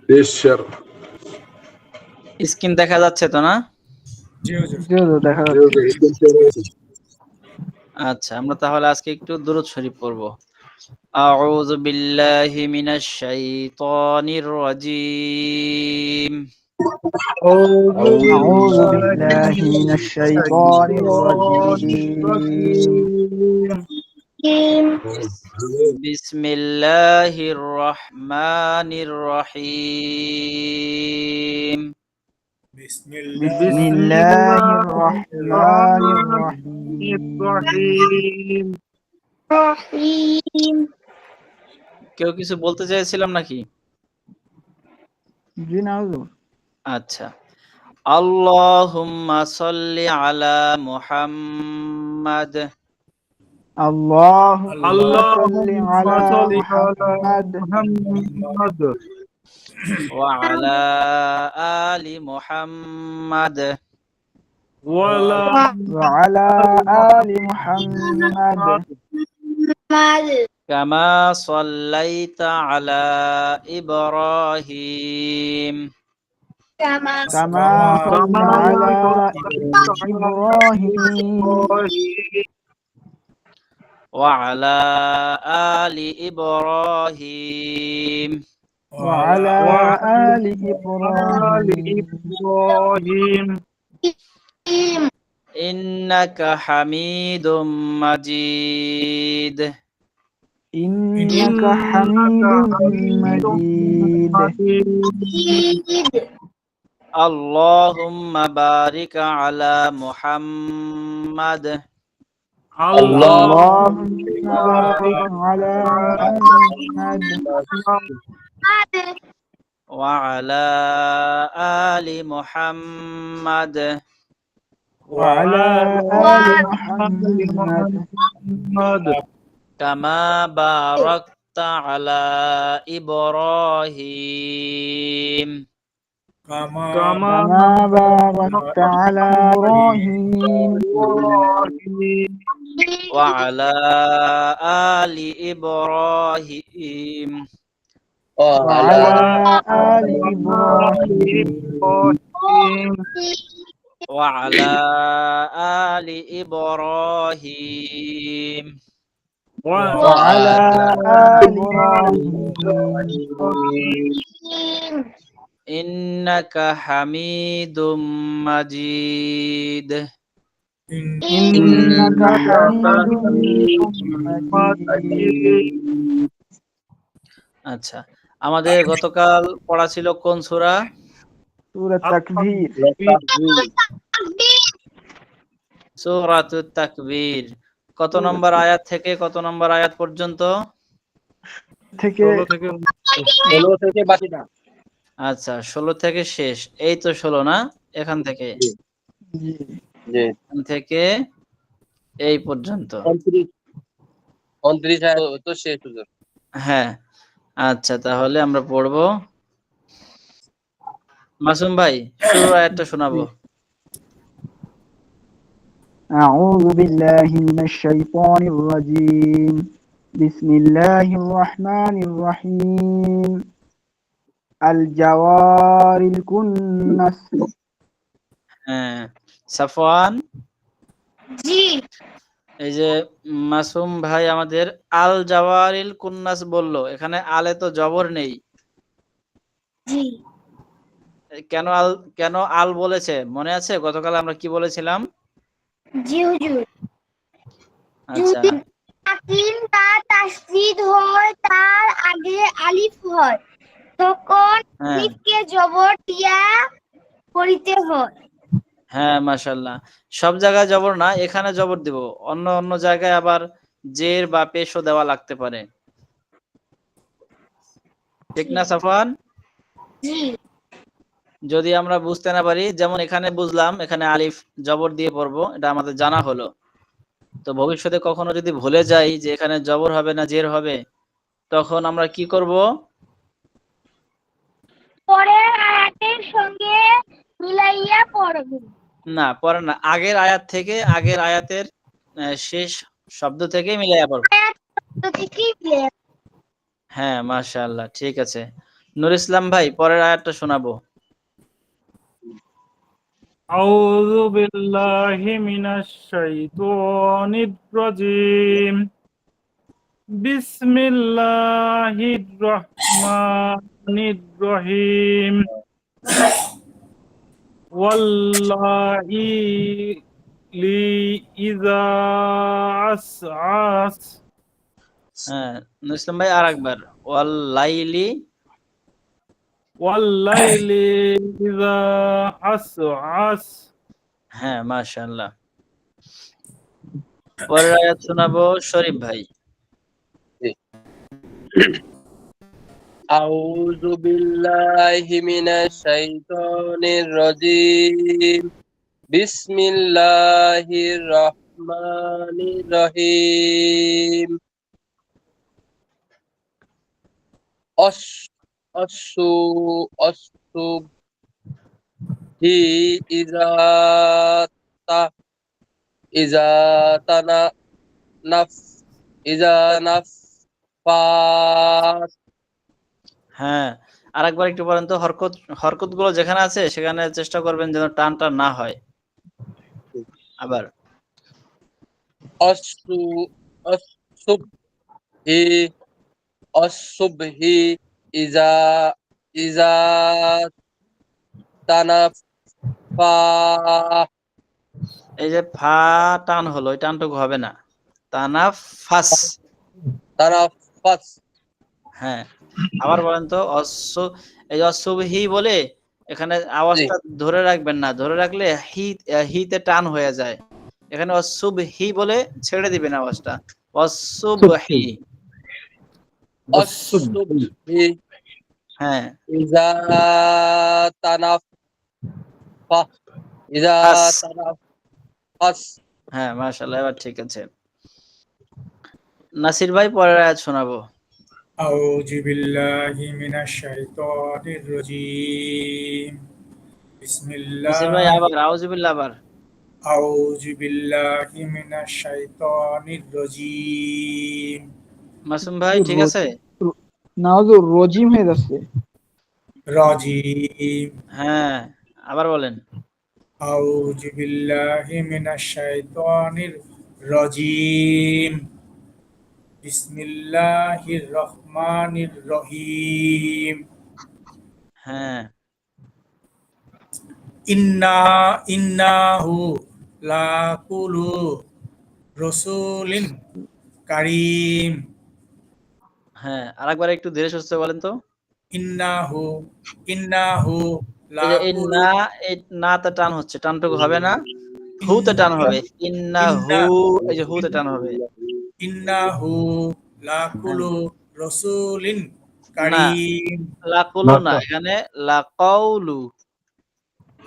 বিশ্বর স্ক্রিন দেখা যাচ্ছে তো না? জি হুজুর। জি হুজুর, দেখা যাচ্ছে। আচ্ছা, আমরা তাহলে আজকে একটু দুরূদ শরীফ পড়ব। আউযু বিল্লাহি মিনাশ শাইতানির রাজীম। أعوذ بالله من الشيطان الرجيم. বিসমিল্লাহির রহমানির রহিম। بسم الله الرحمن الرحيم. কেউ কিছু বলতে চাইছিলাম নাকি? জি না হুজুর। আচ্ছা, আল্লাহুম্মা সাল্লি আলা মুহাম্মাদ اللهم صل على محمد ওয়া আলা আলি মুহাম্মাদ وعلى آل محمد কামা সাল্লাইতা আলা ইব্রাহিম كما صلى على إبراهيم ওয়া আলা আলি ইব্রাহিম وعلى آل إبراهيم ইন্নাকা হামিদুম মাজিদ إنك حميد مجيد. আল্লাহুম্মা বারিক আলা মুহাম্মাদ اللهم بارك على محمد ওয়া আলা আলি মুহাম্মাদ وعلى آل محمد কামা বারাকতা আলা ইব্রাহিম كما باركت على إبراهيم ওয়া আলা আলি ইব্রাহিম وعلى آل إبراهيم ওয়া আলা আলি ইব্রাহিম وعلى آل إبراهيم ইন্নাকা হামিদুম মাজিদ। إنك حميد مجيد. আচ্ছা, আমাদের গতকাল পড়া ছিল কোন সূরা? সূরা তাকবীর। সূরাতুত তাকবীর। কত নম্বর আয়াত থেকে কত নম্বর আয়াত পর্যন্ত? থেকে 16 থেকে বাকিটা। আচ্ছা, 16 থেকে শেষ। এই তো 16 না? এখান থেকে জি এখান থেকে এই পর্যন্ত। 29 আয়াত তো শেষ হুজুর। হ্যাঁ, আচ্ছা, তাহলে আমরা পড়বো। মাসুম ভাই, শুরুর আয়াতটা শোনাবো। أعوذ بالله من الشيطان الرجيم. بسم الله الرحمن الرحيم. الجوار الكنس. হ্যাঁ, সাফওয়ান, জি এই যে মাসুম ভাই আমাদের আল জাওয়ারিল কুন্নাস বলল, এখানে আলে তো জবর নেই। জি কেন আল বলেছে মনে আছে? গতকাল আমরা কি বলেছিলাম? জি হুজুর আচ্ছা, যদি তাকিন বা তাসদীদ হয় তার আগে আলিফ হয় তখন হ্যাঁ আলিফকে জবর দিয়া করিতে হয়। হ্যাঁ, মাশাআল্লাহ। সব জায়গায় জবর না, এখানে জবর দিব, অন্য অন্য জায়গায় আবার জের বা পেশও দেওয়া লাগতে পারে, ঠিক না সাফওয়ান? জি যদি আমরা বুঝতে না পারি, যেমন এখানে বুঝলাম, এখানে আলিফ জবর দিয়ে পড়বো, এটা আমাদের জানা হলো। তো ভবিষ্যতে কখনো যদি ভুলে যাই যে এখানে জবর হবে না জের হবে, তখন আমরা কি করব? পরের আয়াতের সঙ্গে মিলাইয়া পড়ব। না, পরে না, আগের আয়াত থেকে, আগের আয়াতের শেষ শব্দ থেকে মিলাইয়া পড়ব। আয়াত তো থেকেই মিলাইয়া। হ্যাঁ, মাশাআল্লাহ, ঠিক আছে। নুর ইসলাম ভাই পরের আয়াতটা শোনাবো। আউযু বিল্লাহি মিনাশ শাইতানির রাজীম। বিসমিল্লাহির রহমানির রহিম। ওয়াল্লাহি ইযা আসআস। হ্যাঁ নুর ইসলাম ভাই আরেকবার। ওয়াল লাইলি। ওয়াল্লাইলি ইযা আসআস। হ্যাঁ মাশাআল্লাহ। পরের আয়াত শোনাবো শরীফ ভাই। আউযু বিল্লাহি মিনাশ শাইতানির রাজীম। বিসমিল্লাহির রহমানির রহিম। অসু অসু হি ইজা তানা নাফ ইজা নাফাস। হ্যাঁ আরেকবার একটু বলেন তো, হরকত গুলো যেখানে আছে সেখানে চেষ্টা করবেন যেন টানটা না হয়। আবার অসু অসুবহি অসুবহি ইজা ইজা তানাফা। এই যে ফা টান হলো, এই টানটুকু হবে না, তানাফাস। তানাফাস। হ্যাঁ আবার বলেন তো, এই যে অসুবহি বলে এখানে আওয়াজটা ধরে রাখবেন না, ধরে রাখলে হিতে টান হয়ে যায়। এখানে অসুবহি বলে ছেড়ে দিবেন আওয়াজটা, অসুবহি। অসুবহি হ্যাঁ ইজা তানাফা ইজা ফাস। তানাফাস। হ্যাঁ মাশাআল্লাহ, এবার ঠিক আছে। নাসির ভাই পরের আয়াত শোনাবো। আউযু বিল্লাহি মিনাশ শাইতানির রাজীম। নাসির ভাই বিসমিল্লাহ আবার আউযুবিল্লাহ আবার। আউযু বিল্লাহি মিনাশ শাইতানির রাজীম। মাসুম ভাই ঠিক আছে? না হুজুর, রজিম হয়ে যাচ্ছে। রাজীম। হ্যাঁ আবার বলেন। আউযু বিল্লাহি মিনাশ শাইতানির রাজীম। বিসমিল্লাহির রহমানির রহিম। হ্যাঁ ইন্নাহু লাকুলু রাসূলিন কারীম। হ্যাঁ আরেকবার একটু ধীরে সুস্থে বলেন তো। ইন্নাহু এই যে এই লাকুলু না, এই নাতে টান হচ্ছে, টানটুকু হবে না, হুতে টান হবে। ইন্নাহু, এই যে হুতে টান হবে। ইন্নাহু লাকুলু রাসূলিন না, কারীম। লাকুলু না, এখানে লাকাউলু।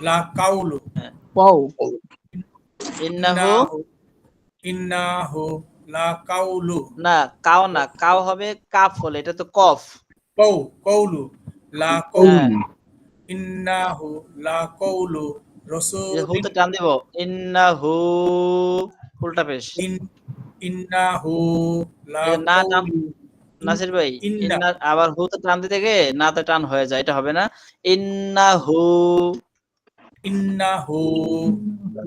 লাকাউলু হ্যাঁ পাও ইন্নাহু ইন্নাহু লাকাউলু না, কাও না, কাও হবে কাফ হলে, এটা তো কফ। কৌলু লাকাউলু ইন্নাহু লাকাউলু এই যে রাসূলিন হুতে টান দিব, ইন্নাহু উল্টা পেশ। ইন্নাহু এই যে না টান, লাকাউলু নাসির ভাই ইন্না ইন্না, আবার হুতে টান দিতে গিয়ে নাতে টান হয়ে যায়, এটা হবে না। ইন্নাহু, ইন্নাহু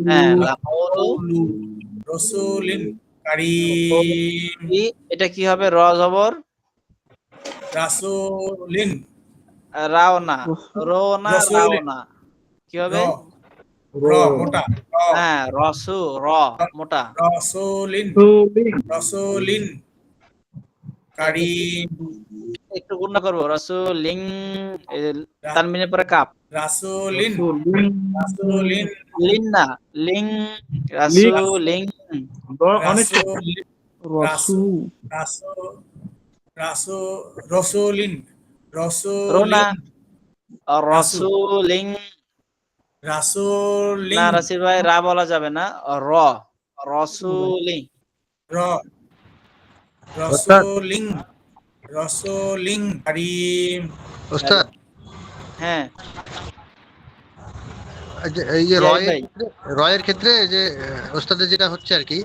হ্যাঁ লাকাউলু। লাকাউলু রাসূলিন কারীম। এটা কি হবে? র জবর রাসূলিন রাও না, রো না, রাও রাসূলিন না, কি হবে? র মোটা হ্যাঁ রসু, র মোটা। রাসূলিন কারীম। একটু গুণা করবো, রসুলিং, এই যে তানবিনের পরে কাপ। রাসূলিন লিন না, লিং, রাসুলিং। অনেক রাসূলিন রো না, রসুলিং না, রাসির ভাই রা বলা যাবে না, র, রসুলিং। রাসূলিন কারীম। ওস্তাদ, হ্যাঁ এই যে জিয়াদ ভাই। রয়ের ক্ষেত্রে যে ওস্তাদের যেটা হচ্ছে আর কি,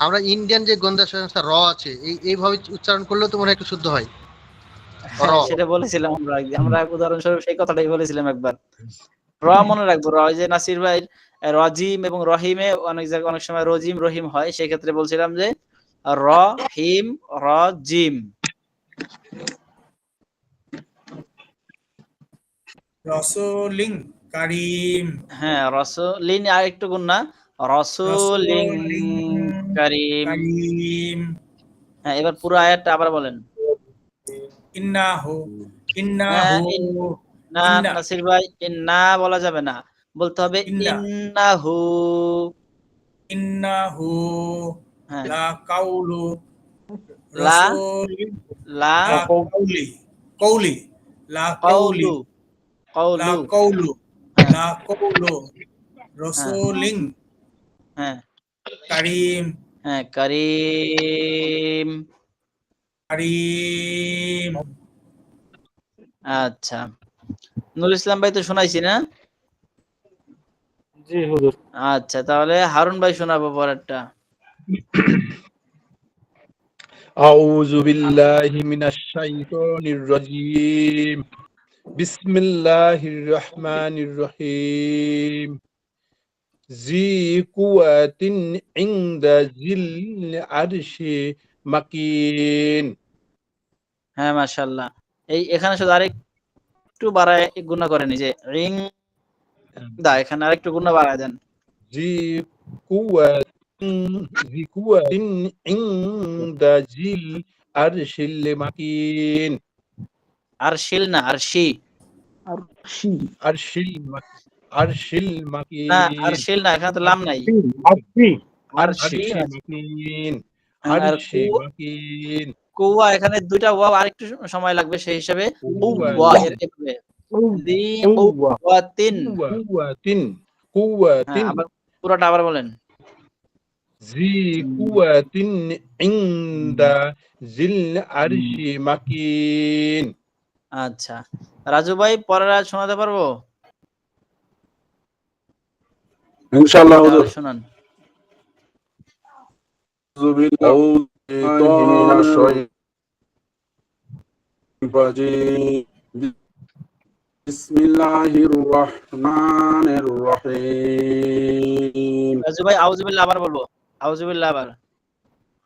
আমরা ইন্ডিয়ান যে গন্ধা সংস্থা র আছে এইভাবে উচ্চারণ করলেও তো মনে হয় একটু শুদ্ধ হয়। হ্যাঁ, সেটা বলেছিলাম আমরা উদাহরণস্বরূপ সেই কথাটাই বলেছিলাম একবার। র মনে রাখবো, র যে নাসির ভাই রজিম এবং রহিমে অনেক জায়গায় অনেক সময় রজিম রহিম হয়, সেই ক্ষেত্রে বলছিলাম যে র হিম র জিম। রসলিন কারিম, হ্যাঁ, রসলিন আর একটু গুণ না, রসলিন রসলিন কারিম। কারিম, হ্যাঁ, এবার পুরো আয়াতটা আবার বলেন। ইন্নাহু হ্যাঁ, ইন্নাহু না ইন্না নাসির ভাই, ইন্না বলা যাবে না, বলতে হবে ইন্না ইন্নাহু। ইন্নাহু হ্যাঁ, লা কাউলু লা রসুলিন লা লা কৌলি কৌলি লা কৌলি কৌলু লা কৌলু। কৌলু হ্যাঁ লা কৌলু হ্যাঁ রসুলিন হ্যাঁ কারিম হ্যাঁ, কারিম। কারিম। আচ্ছা, নুরুল ইসলাম ভাই তো শোনাইছি না? জি হুজুর। আচ্ছা, তাহলে হারুন ভাই শোনাবো পরেরটা। আউযু বিল্লাহি মিনাশ শাইতানির রাজীম। বিসমিল্লাহির রহমানির রহিম। জি কুওয়াতিন ইনদা জিল আরশি মাকিন। হ্যাঁ, মাশাআল্লাহ। এখানে শুধু আরেকটু বাড়ায় গুণা করেন, যে রিং দা, এখানে আরেকটু গুণা বাড়ায় দেন। জি কুওয়াতিন ইনদা জিল আরশিল মাকিন। আর শিল না, আর শি। আর শি আরশিল না, আর মাকিন। শিল না, এখানে তো লাম নাই। আরশি আর আরশি শি মাকিন। আর আরশি মাকিন। কুয়া, এখানে দুইটা ওয়াও আরেকটু সময় লাগবে, সেই হিসাবে কুওয়া ওয়া এর এভাবে দি কুওয়া কুওয়াতিন। কুওয়াতিন হ্যাঁ, কুওয়াতিন আবার পুরোটা আবার বলেন। জি কুওয়াতিন ইনদা জিল আরশি মাকিন। আচ্ছা, রাজু ভাই পরের আয়াত শোনাতে পারবো? ইনশাআল্লাহ হুজুর। তাহলে শোনান। আউযু বিল্লাহি মিনাশ শাইতানির রাজীম। বিসমিল্লাহির রহমানির রহিম। রাজু ভাই আউযুবিল্লাহ আবার বলবো, আউযুবিল্লাহ আবার।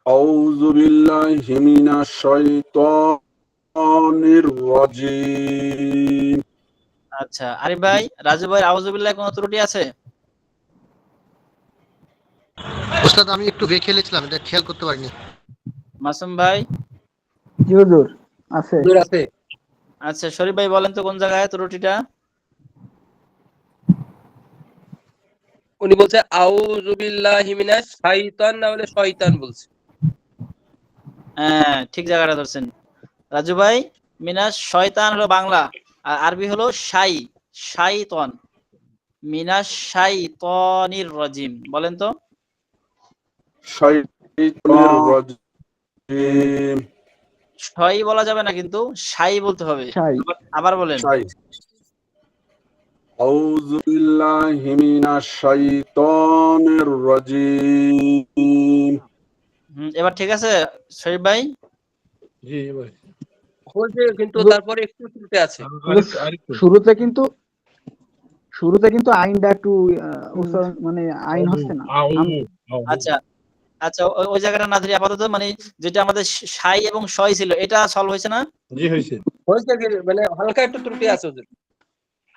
আউযু বিল্লাহি মিনাশ শাইতানির রাজীম। আচ্ছা, আরিফ ভাই, রাজু ভাই আউযুবিল্লাহ কোনো ত্রুটি আছে? ওস্তাদ আমি একটু দেখে খেলেছিলাম, এটা খেয়াল করতে পারিনি। মাসুম ভাই? জি হুজুর আছে। হুজুর আছে। আচ্ছা, শরীফ ভাই বলেন তো কোন জায়গায় ত্রুটিটা? উনি বলছে আউযু বিল্লাহি মিনাশ শাইতান, না হলে শয়তান বলছে। হ্যাঁ, ঠিক জায়গাটা ধরছেন। রাজু ভাই, মিনাস শয়তান হলো বাংলা, আর আরবি হলো শাইতন। মিনাস শাইতানির রাজিম বলেন তো। শাইতানির রাজীম। শয় বলা যাবে না, কিন্তু শাই বলতে হবে। শাই। আবার বলেন। আউযু বিল্লাহি মিনাশ শাইতানির রাজীম। এবার ঠিক আছে শরীফ ভাই? জি ভাই। হয়েছে, কিন্তু তারপরে একটু ত্রুটি আছে। আরেকটু শুরুতে কিন্তু আইনটা একটু মানে আইন হচ্ছে না। আচ্ছা আচ্ছা, ওই জায়গাটা না ধরে আপাতত মানে যেটা আমাদের শাই এবং শয় ছিল, এটা সলভ হয়েছে না? জি হয়েছে। হয়েছে, মানে হালকা একটু ত্রুটি আছে হুজুর।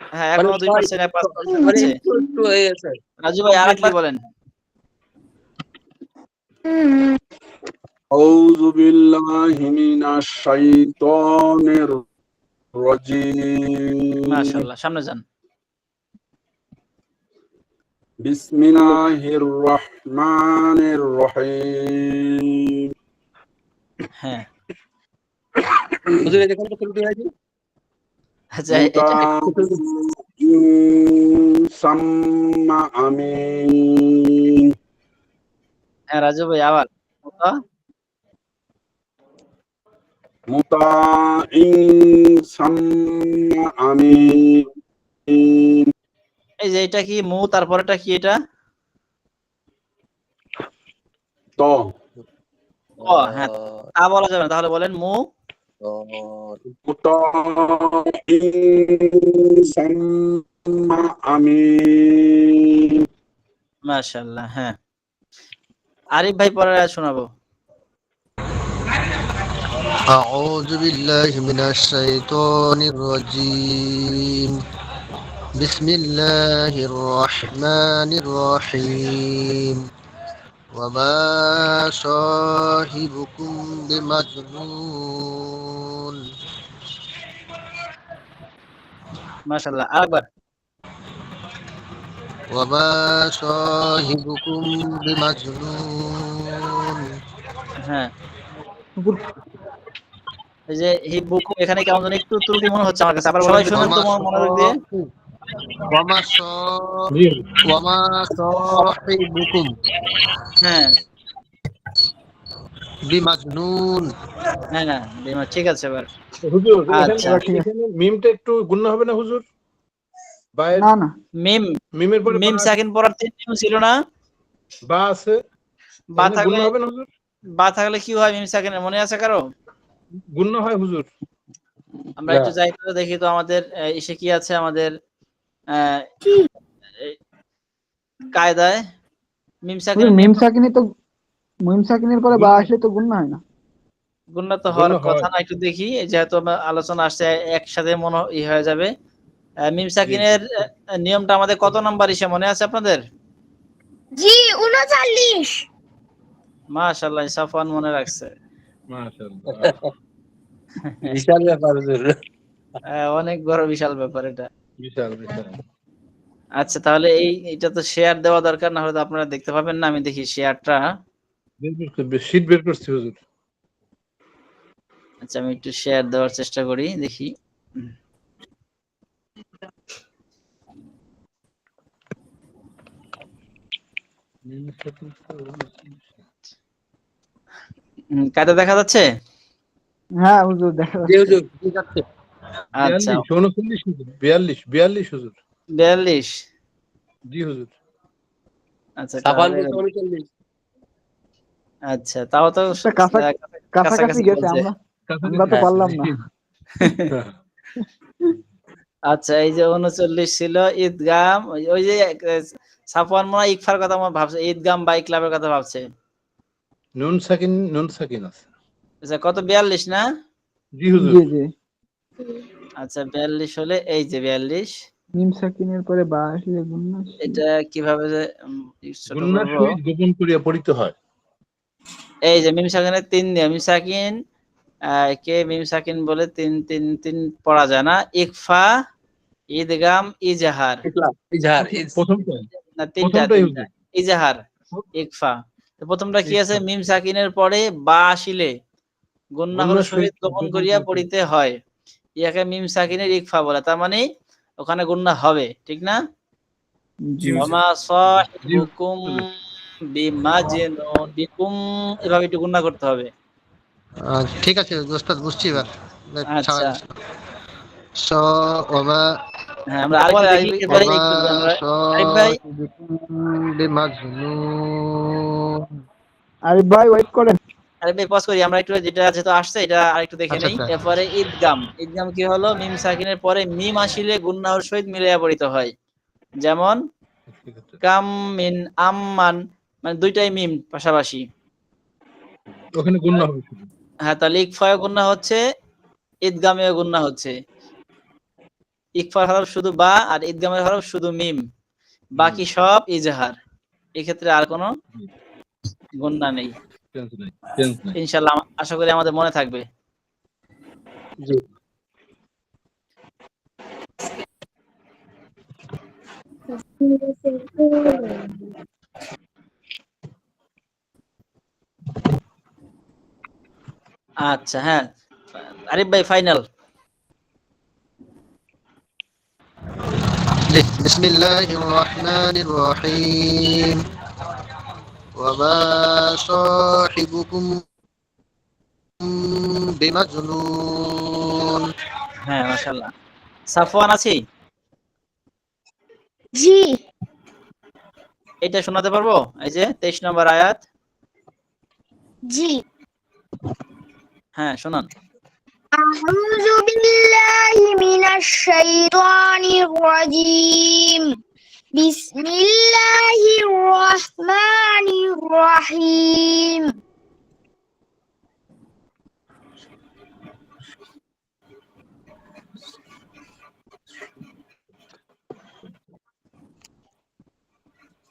হ্যাঁ, এখনো 2% 5% মানে আছে। একটু এই আছে। রাজু ভাই আরেকবার বলেন। আউযু বিল্লাহি মিনাশ শাইতানির রাজীম। মাশাআল্লাহ, সামনে যান। বিসমিল্লাহির রহমানির রহিম। হ্যাঁ, হুজুর এখানে তো ত্রুটি হয়েছে। আচ্ছা, এটা সাম্মা আমিন। হ্যাঁ রাজু ভাই আবার মুতাইন সাম্মা আমিন। এই যে এটা কি মু, তারপরেটা কি এটা? তো হ্যাঁ, তা বলা যাবে না, তাহলে বলেন মু সাম্মা আমিন। মাশাআল্লাহ। হ্যাঁ, আরিফ ভাই পরের আয়াত শোনাবো। أعوذ بالله من الشيطان الرجيم بسم الله الرحمن الرحيم وما صاحبكم بمجنون মাশাআল্লাহ, আরেকবার। وما صاحبكم بمجنون হ্যাঁ, এই যে হিব্বুকুম এখানে কেমন যেন একটু ত্রুটি মনে হচ্ছে আমার কাছে, আবার সবাই শুনুন তো মনোযোগ দিয়ে। জি وما صاحبكم হ্যাঁ بمجنون হ্যাঁ হ্যাঁ, ঠিক আছে এবার। হুজুর, আচ্ছা। এখানে মিমটা একটু গুণ হবে না হুজুর? বায়ের না না মিম মিমের পরে মিম বা সাকিন পড়ার 3 নিয়ম ছিল না? বা আছে, বা এখানে গুণ থাকলে হবে না হুজুর? কি হয় মিম সাকিনের, মনে আছে কারো? গুণ হয় হুজুর? আমরা একটু যাই তো, দেখি তো আমাদের ইসে কি আছে আমাদের এই কায়দায়। মিম সাকিন মিম সাকিনের পরে বা আসলে তো গুণ হয় না। গুণনা তো হওয়ার গুণ হয়। কথা না, একটু দেখি, যেহেতু আলোচনা আসছে একসাথে মনে হয়ে যাবে। মিম সাকিনের নিয়মটা আমাদের কত নাম্বার ইসে মনে আছে আপনাদের? জি 39। মাশাআল্লাহ, সাফওয়ান মনে রাখছে। মাশাআল্লাহ। বিশাল ব্যাপার হুজুর। অনেক বড় বিশাল ব্যাপার এটা। বিশাল বিশাল। আচ্ছা, তাহলে এটা তো শেয়ার দেওয়া দরকার, না হলে তো আপনারা দেখতে পাবেন না। আমি দেখি শেয়ারটা। শীট বের করছি হুজুর। আচ্ছা, আমি একটু শেয়ার দেওয়ার চেষ্টা করি, দেখি। কায়দা দেখা যাচ্ছে? হ্যাঁ হুজুর দেখা জি যাচ্ছে। হুজুর, ঠিক আছে। আচ্ছা, 42 হুজুর, 42 হুজুর। 42। জি হুজুর। আচ্ছা, সাফান তাহলে বলতে 39। আচ্ছা, তাও তো একটা কাছাকাছি গেছে, বলছে। আমরা তো পারলাম না। আচ্ছা, এই যে 39 ছিল ঈদগাম, ওই যে সাফওয়ান মনে হয় ইকফার কথা মনে ভাবছে, ঈদগাম বাই ক্লাবের কথা ভাবছে। নুন সাকিন আছে। আচ্ছা, কত 42 না? জি হুজুর। জি জি, আচ্ছা, 42 হলে এই যে 42। মিম সাকিনের পরে বা আসলে গুণ না। এটা কিভাবে যে ছোট গুণনার করব? সহিত গোপন করিয়া পড়িতে হয়। এই যে মিম সাকিনের 3 নিয়ম। মিম সাকিন কে মিম সাকিন বলে 3 পড়া যায় না। ইকফা, ঈদগাম, ইজহার। ইজহার। প্রথমটা না, তিনটা। প্রথমটাই হুজুর। ইজহার, ইকফা। তো প্রথমটা কি আছে? মিম সাকিনের পরে বা আসিলে গুণনাহর সহিত গোপন করিয়া পড়িতে হয়, ইয়াকে মিম সাকিনের ইকফা বলে। তার মানে ওখানে গুণনা হবে, ঠিক না? জি হুজুর। ওয়ামা সাহিবুকুম বিমাজনুন, বিকুম এভাবে একটু গুণনা করতে হবে। ঠিক আছে ওস্তাদ, বুঝছি এবার। আচ্ছা, ওমা হ্যাঁ, আমরা আরেকবার এবারে ওমা একটু আমরা আরিফ ভাই, বিমাজনুন। আরে ভাই ওয়েট করেন। পজ করি, আমরা একটু যেটা আছে তো আসছে, এটা আরেকটু দেখে আচ্ছা নেই। আচ্ছা, এরপরে ঈদগাম। ঈদগাম কি হলো? মিম সাকিনের পরে মিম আসিলে গুণনাহর সহিত মিলাইয়া পড়িতে হয়। যেমন কাম মিন আম্মান, মানে দুইটাই মিম পাশাপাশি। ওখানে গুণনা হবে শুধু। হ্যাঁ, তাহলে ইকফায় গুণনা হচ্ছে, ঈদগামেও গুণনা হচ্ছে। ইকফার হরফ শুধু বা, আর ঈদগামের হরফ শুধু মিম, বাকি সব ইজহার। এক্ষেত্রে আর কোনো গুণনা নেই। ইনশাআল্লাহ, আশা করি আমাদের মনে থাকবে। জি। আচ্ছা, হ্যাঁ, আরিফ ভাই ফাইনাল। বিসমিল্লাহির রহমানির রহিম ওমা সাহিবুকুম বিমাজনুন। হ্যাঁ, মাশাআল্লাহ। সাফওয়ান আছি? জি এটা শোনাতে পারবো? এই যে 23 নম্বর আয়াত। জি। হ্যাঁ, শোনান। أعوذ بالله من الشيطان الرجيم بسم الله الرحمن الرحيم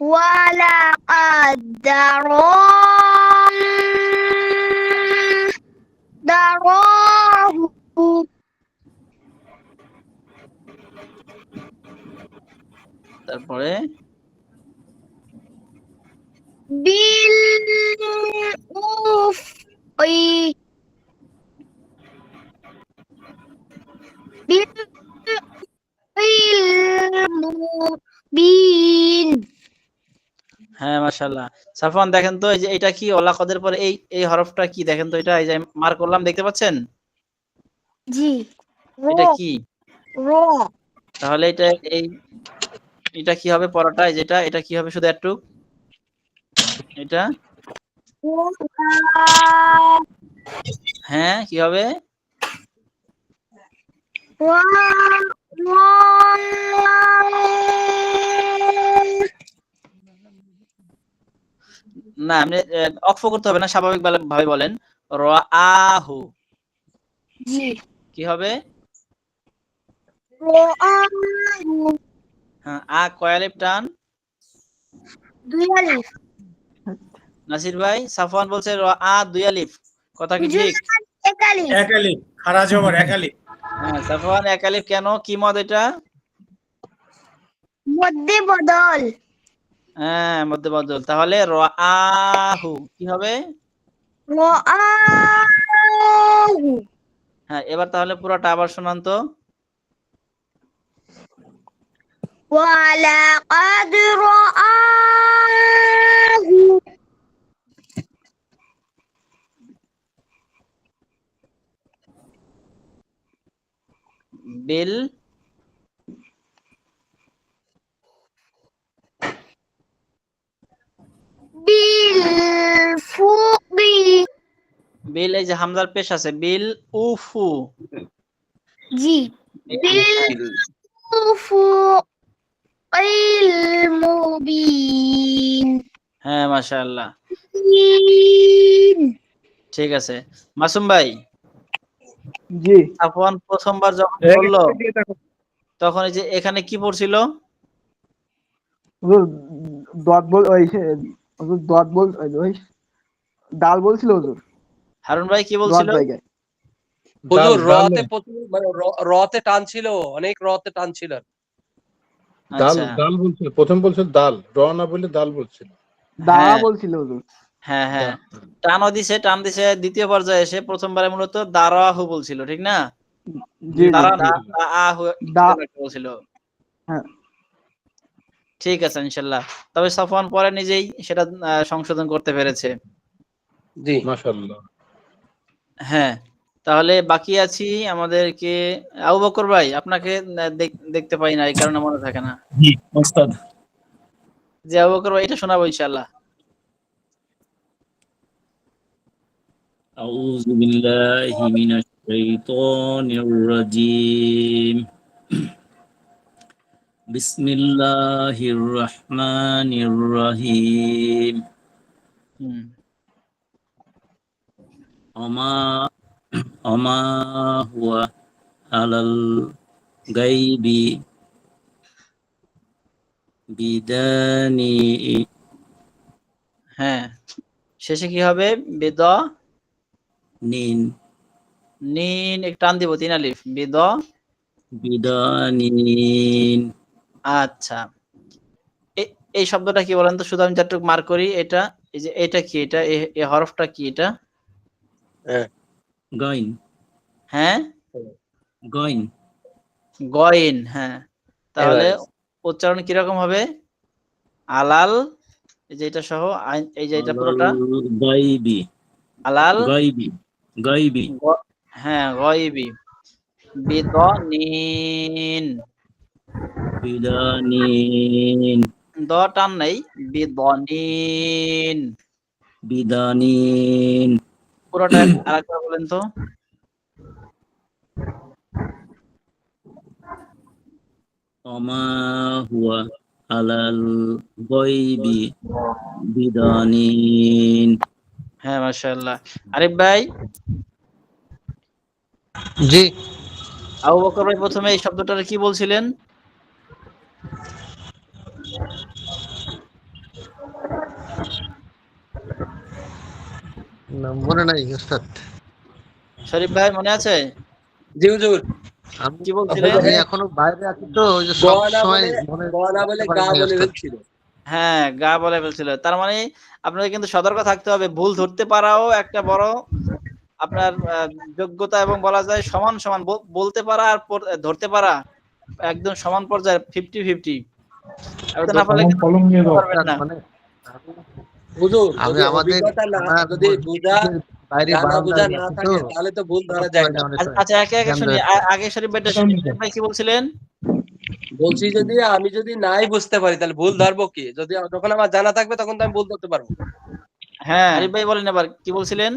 ولقد دراه তারপরে بالأفق المبين হ্যাঁ, মাশাআল্লাহ। সাফওয়ান দেখেন তো, এই যে এটা কি ওয়ালাকাদের পরে এই হরফটা কি দেখেন তো, এটা এই যে মার্ক করলাম, দেখতে পাচ্ছেন? জি এটা কি? র তাহলে এটা কি হবে পড়াটা? এই যেটা, এটা কি হবে শুধু একটু? এটা হ্যাঁ, কি হবে? না, আপনি অক্ফ করতে হবে না, স্বাভাবিক ভাবে বলেন। রাআহু জি কি হবে? হ্যাঁ, কয় আলিফ টান? 2 আলিফ নাসির ভাই, সাফওয়ান বলছে রাআ 2 আলিফ, কথা কি ঠিক? 1 আলিফ এক আলিফ খারা জবর এক আলিফ হ্যাঁ, সাফওয়ান 1 আলিফ কেন? কি মদ এটা? মধ্যে বদল হ্যাঁ, মধ্যে বদল। তাহলে রাআহু কি হবে? রাআহু হ্যাঁ, এবার তাহলে পুরোটা আবার শোনান তো। ولقد رآه বিল بالفوق বিল, এই যে হামজার পেশ আছে, বিল উফু। জি بالفوق المبين হ্যাঁ, মাশাআল্লাহ, ঠিক আছে। মাসুম ভাই, জি সাফওয়ান প্রথমবার যখন বললো তখন এই যে এখানে কি পড়ছিল? হুজুর দত বল ওই হুজুর দত বল ওই ডাল বলছিল হুজুর, হারুন ভাই কি দত বলছিল? জায়গায় হুজুর ডাল রতে প্রথম মানে রতে টান ছিল, অনেক রতে টান ছিল। ডাল আচ্ছা, ডাল বলছিল, প্রথম বলছিল ডাল, র না বলে ডাল বলছিল। দা হ্যাঁ বলছিল হুজুর। হ্যাঁ হ্যাঁ, টান দিছে দ্বিতীয় পর্যায়ে এসে, প্রথমবারে মূলত দারাহু বলছিল, ঠিক না? জি দারা জি দাআহু দা বলছিল। হ্যাঁ ঠিক আছে ইনশাআল্লাহ। তবে সাফওয়ান পরে নিজেই সেটা সংশোধন করতে পেরেছে। জি মাশাআল্লাহ। হ্যাঁ, তাহলে বাকি আছি আমাদেরকে আবু বকর ভাই, আপনাকে দেখতে পাই না, এই কারণে মনে থাকে না। জি ওস্তাদ। জি আবু বকর ভাই, এটা শোনাবো ইনশাআল্লাহ। আউযু বিল্লাহি মিনাশ শাইতানির রাজীম। বিসমিল্লাহির রহমানির রহিম। অমা হুয়া আলাল গাইবি বিদানি। হ্যাঁ, শেষে কি হবে? বেদ নিন নিন, এক টান দিব, 3 আলিফ, বেদ। বিদানিন। আচ্ছা, এই শব্দটা কি বলেন তো, শুধু আমি যতটুকু মার্ক করি। এটা এই যে এটা কি, এটা এই হরফটা কি? এটা গাইন হ্যাঁ, গাইন গইন। হ্যাঁ, তাহলে উচ্চারণ কিরকম হবে? আলাল, এই যে এটা সহ এই যে এটা পুরোটা গাইবি আলাল গাইবি গাইবি হ্যাঁ, গইবি বিদনিন। বিদানিন দ টান নাই, বিদনিন বিদানিন। পুরোটা আরেকবার বলেন তো। ওমা হুয়া আলাল গায়বি বিদানিন। হ্যাঁ, মাশাআল্লাহ। আরিফ ভাই, জি। আবু বকর ভাই প্রথমে এই শব্দটার কি বলছিলেন? না, মনে নাই উস্তাদ। শরীফ ভাই মনে আছে? জি হুজুর। আমি কি বলছিলেন? আমি এখনো বাইরে আছি তো, ওই যে গ সব না সময় বলে মনে গ না বলে করতে পারি গা নাই বলে উস্তাদ। ফেলছিল। হ্যাঁ, গা বলে ফেলছিল। তার মানে আপনাদের কিন্তু সতর্ক থাকতে হবে। ভুল ধরতে পারাও একটা বড় আপনার যোগ্যতা, এবং বলা যায় সমান, সমান বলতে পারা আর ধরতে পারা একদম সমান পর্যায়ে 50-50। ধরতে না পারলে কিন্তু কলম নিয়ে দাও। পারবেন উস্তাদ, না। মানে আমি হুজুর আমি যদি আমাদের অভিজ্ঞতা না, থানার যদি বুঝা মসজিদের বাইরে জানা বুঝা বারান্দায় না আছি তো, থাকে তাহলে তো ভুল ধরা ধরতে যায় পারি না। না অনেক সময়। আচ্ছা, একে, একে জ্যাম শুনি। ধরে। আগে শরীফ ভাইটা শুনি। শরীফ ভাই কি বলছিলেন? বলছি যদি আমি যদি নাই বুঝতে পারি তাহলে ভুল ধরবো কি? যদি যখন আমার জানা থাকবে তখন তো আমি ভুল ধরতে পারবো। হ্যাঁ, আরিফ ভাই বলেন এবার কি বলছিলেন?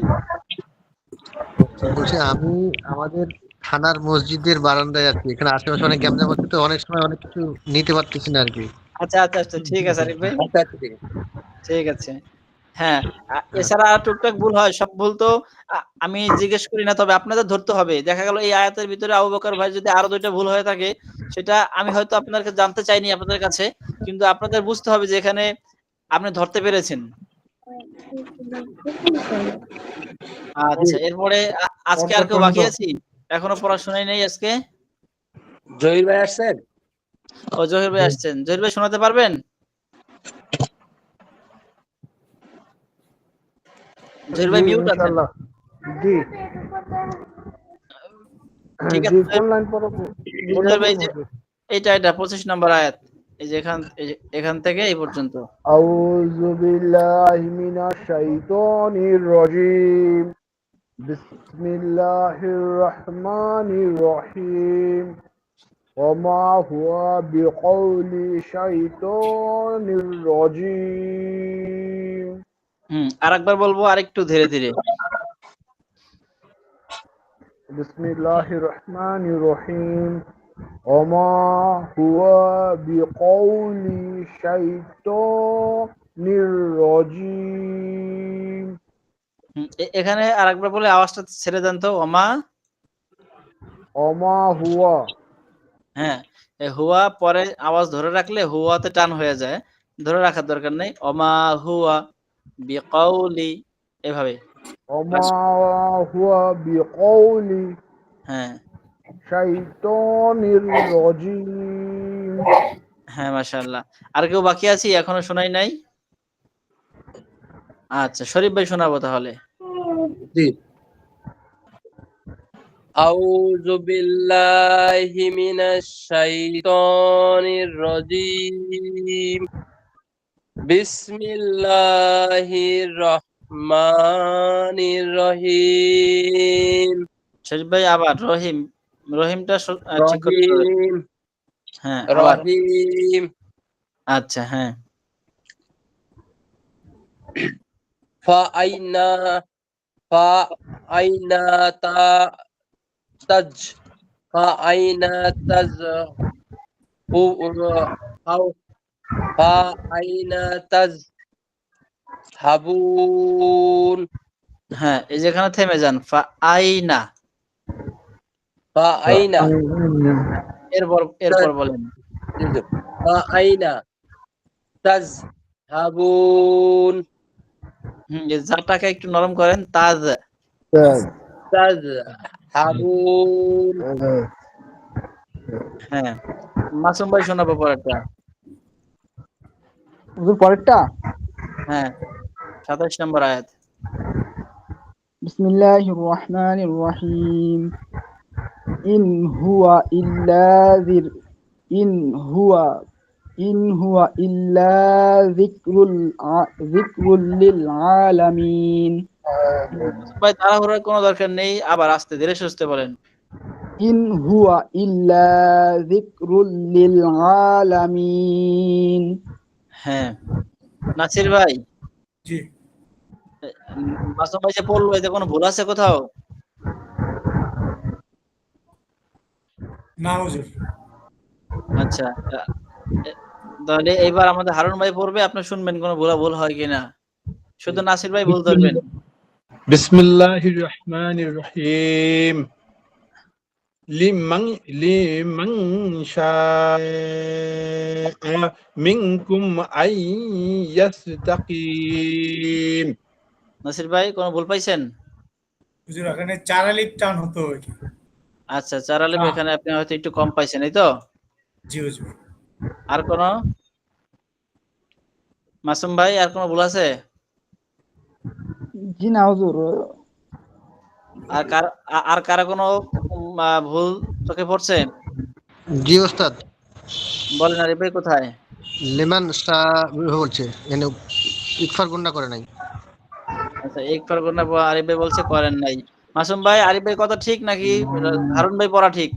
বলছি আমি আমাদের থানার মসজিদের বারান্দায় আছি, এখানে আশেপাশে অনেক গ্যামজাম হচ্ছে তো, অনেক সময় অনেক কিছু নিতে পারতেছি না আর কি। আচ্ছা, আচ্ছা, আচ্ছা, ঠিক আছে আরিফ ভাই, আচ্ছা আচ্ছা ঠিক আছে। ঠিক আছে। হ্যাঁ, এছাড়া আর টুকটাক ভুল হয়। সব ভুল তো আমি জিজ্ঞেস করি না, তবে আপনাদের ধরতে হবে। দেখা গেল এই আয়াতের ভিতরে আবু বকর ভাই যদি আরো ২ টা ভুল হয়ে থাকে, সেটা আমি হয়তো আপনাদেরকে জানতে চাইনি আপনাদের কাছে। কিন্তু আপনাদের বুঝতে হবে যে এখানে আপনি ধরতে পেরেছেন। আচ্ছা, এরপরে আজকে আর কেউ বাকি আছি? এখনো পড়াশোনায় নেই আজকে? জহির ভাই আসছেন? ও, জহির ভাই আসছেন। জহির ভাই শোনাতে পারবেন? জহির ভাই জি মিউট আছেন। ইনশাআল্লাহ। জি ঠিক জি, আছে কোন লাইন পড়াবো? কোনটা জহির ভাই, পড়বো? যে এটা 25 নম্বর আয়াত। এই যে এখান থেকে এই পর্যন্ত। আউযু বিল্লাহি মিনাশ শাইতানির রাজীম। বিসমিল্লাহির রহমানির রহিম। ওমা হুয়া বিকাউলি শাইতানির রাজীম। আরেকবার বলবো, আরেকটু ধীরে ধীরে। বিসমিল্লাহির রহমানির রহিম। ওমা হুয়া বিকাউলি শাইতানির রাজীম। এখানে আরেকবার বলে আওয়াজটা ছেড়ে দেন তো। ওমা। ওমা হুয়া। হ্যাঁ, হুয়া পরে আওয়াজ ধরে রাখলে হুয়াতে টান হয়ে যায়। ধরে রাখার দরকার নেই। ওমা হুয়া বিকাউলি, এভাবে। ওমা হুয়া বিকাউলি হ্যাঁ, শাইতানির রাজীম। হ্যাঁ, মাশাআল্লাহ। আর কেউ বাকি আছি এখনো শোনাই নাই? আচ্ছা, শরীফ ভাই শোনাবো তাহলে। জি। আউযু বিল্লাহি মিনাশ শাইতানির রাজীম। বিসমিল্লাহির রহমানির রহিম। শরীফ ভাই আবার রহিম, রহিমটা ঠিক করতে হবে। রহিম হ্যাঁ, আবার। রহিম। আচ্ছা, হ্যাঁ। ফাআইনা ফাআইনা তাজ ফাআইনা তাজ হু হাউ ফাআইনা তাজ হাবুন। হ্যাঁ, এই যেখানে থেমে যান। ফাআইনা। ফাআইনা এরপর বলেন। ফাআইনা তাজ হাবুন। এই জাটাকে একটু নরম করেন। তাজ। তাজ হাবুন। হ্যাঁ, মাসুম ভাই শোনাবো পরেরটা। হুজুর পরেরটা। হ্যাঁ, 27 নম্বর আয়াত। বিসমিল্লাহির রহমানির রহিম। ইন হুয়া ইল্লা যির ইন হুয়া ইল্লা যিকরুল লিল আলামিন। মাসুম ভাই তাড়াহুড়োর কোনো দরকার নেই, আবার আস্তে ধীরে সুস্থে বলেন। ইন হুয়া ইল্লা যিকরুল লিল আলামিন। হ্যাঁ, নাসির ভাই, জি মাসুম ভাই যে পড়লো এতে কোনো ভুল আছে কোথাও? না হুজুর। আচ্ছা, এ- তাহলে এইবার আমাদের হারুন ভাই পড়বে, আপনি শুনবেন কোনো ভুল হয় কিনা। শুধু নাসির ভাই ভুল ধরবেন। বিসমিল্লাহির রহমানির রহিম। লিমান শাআ মিনকুম আই ইয়াসতাকিম। নাসির ভাই কোনো ভুল পাইছেন? হুজুর এখানে 4 আলিফ টান হতো ওইটা। আচ্ছা, 4 আলিফ এখানে আপনি হয়তো একটু কম পাইছেন, এই তো। জি হুজুর। আর কোনো মাসুম ভাই আর কোনো ভুল আছে? জি না হুজুর। আর কারো কোনো ভুল চোখে পড়ছে? জি ওস্তাদ, বলেন আরিফ ভাই কোথায়? লেমন শাহ বলছে এনে ইকফার গুন্না করে নাই। আচ্ছা, এক ফারগুনা আরিফ ভাই বলছে করেন নাই। মাসুম ভাই, আরিফ ভাই কথা ঠিক নাকি হারুন ভাই পড়া ঠিক?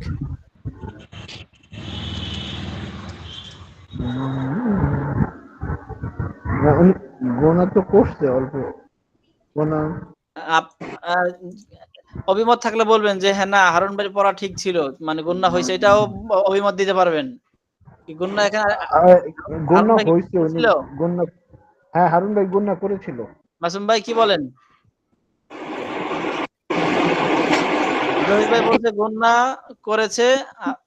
উনি গোনা তো করছে অল্প গোনা। আপ- আহ, অভিমত থাকলে বলবেন যে হ্যাঁ না হারুন ভাই পড়া ঠিক ছিল, মানে গুন্না হয়েছে, এটাও অভিমত দিতে পারবেন। কি গুন্না এখানে হারুন গোনা ভাই কি হয়েছে উনি ছিল? গোনা। হ্যাঁ হারুন ভাই গোনা করেছিল। মাসুম ভাই কি বলেন? জহির ভাই বলছে গুন্না করেছে,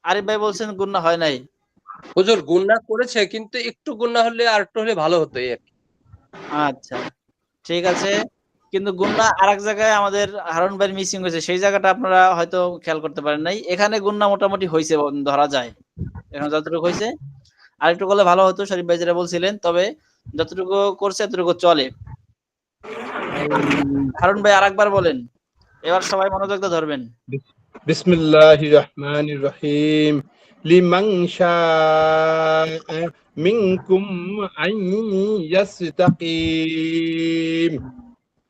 আরিফ ভাই বলছেন গুন্না হয় নাই। হুজুর গুন্না করেছে, কিন্তু একটু গুন্না হলে আর একটু হলে ভালো হতো এই আর কি। আচ্ছা, ঠিক আছে। কিন্তু গুন্না আরেক জায়গায় আমাদের হারুন ভাইয়ের মিসিং হয়েছে, সেই জায়গাটা আপনারা হয়তো খেয়াল করতে পারেন নাই। এখানে গুন্না মোটামুটি হয়েছে ধরা যায়, এখন যতটুকু হয়েছে। আরেকটু করলে ভালো হতো, শরীফ ভাই যেটা বলছিলেন, তবে যতটুকু করছে এতটুকু চলে। হারুন ভাই আরেকবার বলেন, এবার সবাই মনোযোগ দিয়ে ধরবেন। বিসমিল্লাহির রহমানির রহিম। লিমান শাআ মিনকুম আই ইয়াসতাকিম।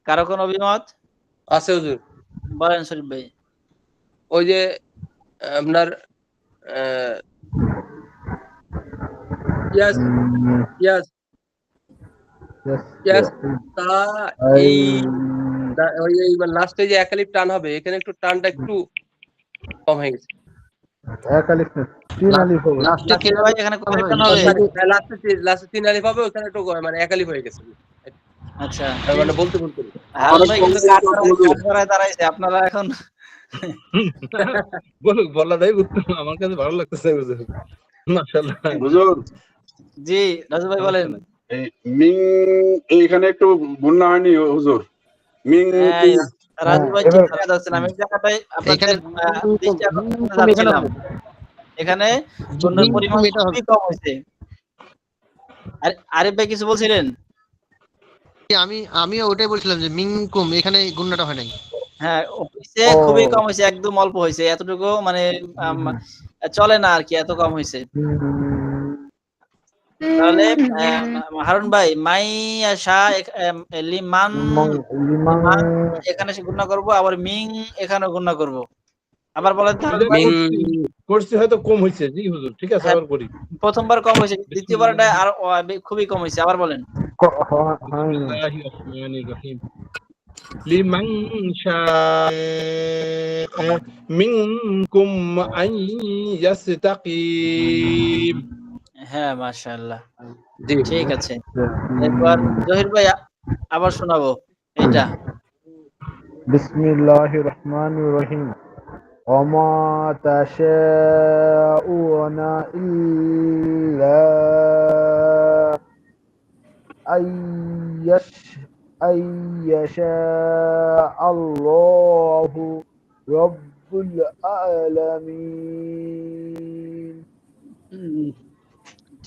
কারো কোনো অভিমত? আছে হুজুর। বলেন শরীফ ভাই। ওই যে আপনার আহ, ইয়াস ইয়াস ইয়াস তা এই ওই লাস্টে যে একালিপ টান হবে, এখানে একটু টানটা একটু কম হয়ে গেছে। এক আলিফ না, তিন আলিফ হবে। লাস্টে নাসির ভাই এখানে কয় টান হবে? লাস্টে 3 আলিফ হবে, ওখানে একটু মানে একালিপ হয়ে গেছে। আচ্ছা, মানে বলতে ভুল করি। হারুন ভাই কিন্তু কাঠগড়ায় দাঁড়াইছে, আপনারা এখন বলুক, বলাটাই উত্তম। আমার কাছে ভালো লাগতেছে হুজুর। মাশাআল্লাহ। হুজুর জি রাজু ভাই বলেন। এই মিং এইখানে একটু গুন্না হয়নি হুজুর? মিং হ্যাঁ, কুম। রাজু ভাই ঠিক কথা যাচ্ছেন। আমি এই জায়গাটাই এখানে আপনাদের দৃষ্টি আকর্ষণ করতে যাচ্ছিলাম। এখানে গুণের পরিমাণ এটা হবে। খুবই কম হয়েছে। আরিফ ভাই কিছু বলছিলেন? আমিও ওটাই বলছিলাম যে মিনকুম এখানে গুন্নাটা হয় নাই। হ্যাঁ, হইছে, খুবই কম হয়েছে, একদম অল্প হয়েছে, এতটুকু মানে চলে না আর কি, এত কম হয়েছে। তাহলে হারুন ভাই মাই শাহ লিমান লিমান এখানে গুণনা করব, আবার মিং এখানে গুণনা করব। আবার বলেন তো হারুন ভাই। করছি হয়তো কম হয়েছে। জি হুজুর, ঠিক আছে, হ্যাঁ, আবার করি। প্রথমবার কম হয়েছে, দ্বিতীয়বারটা আর খুবই কম হয়েছে। আবার বলেন। বিসমিল্লাহির রহমানির রহিম। লিমান শাআ মিনকুম আন ইয়াসতাকিম। হ্যাঁ, মাশাআল্লাহ, জি ঠিক আছে। এরপর জহির ভাই আবার শোনাবো এটা। বিসমিল্লাহির রহমানির রহিম। ওমা তাশাউনা ইল্লা আইয়াশা আল্লাহু রাব্বুল আলামিন।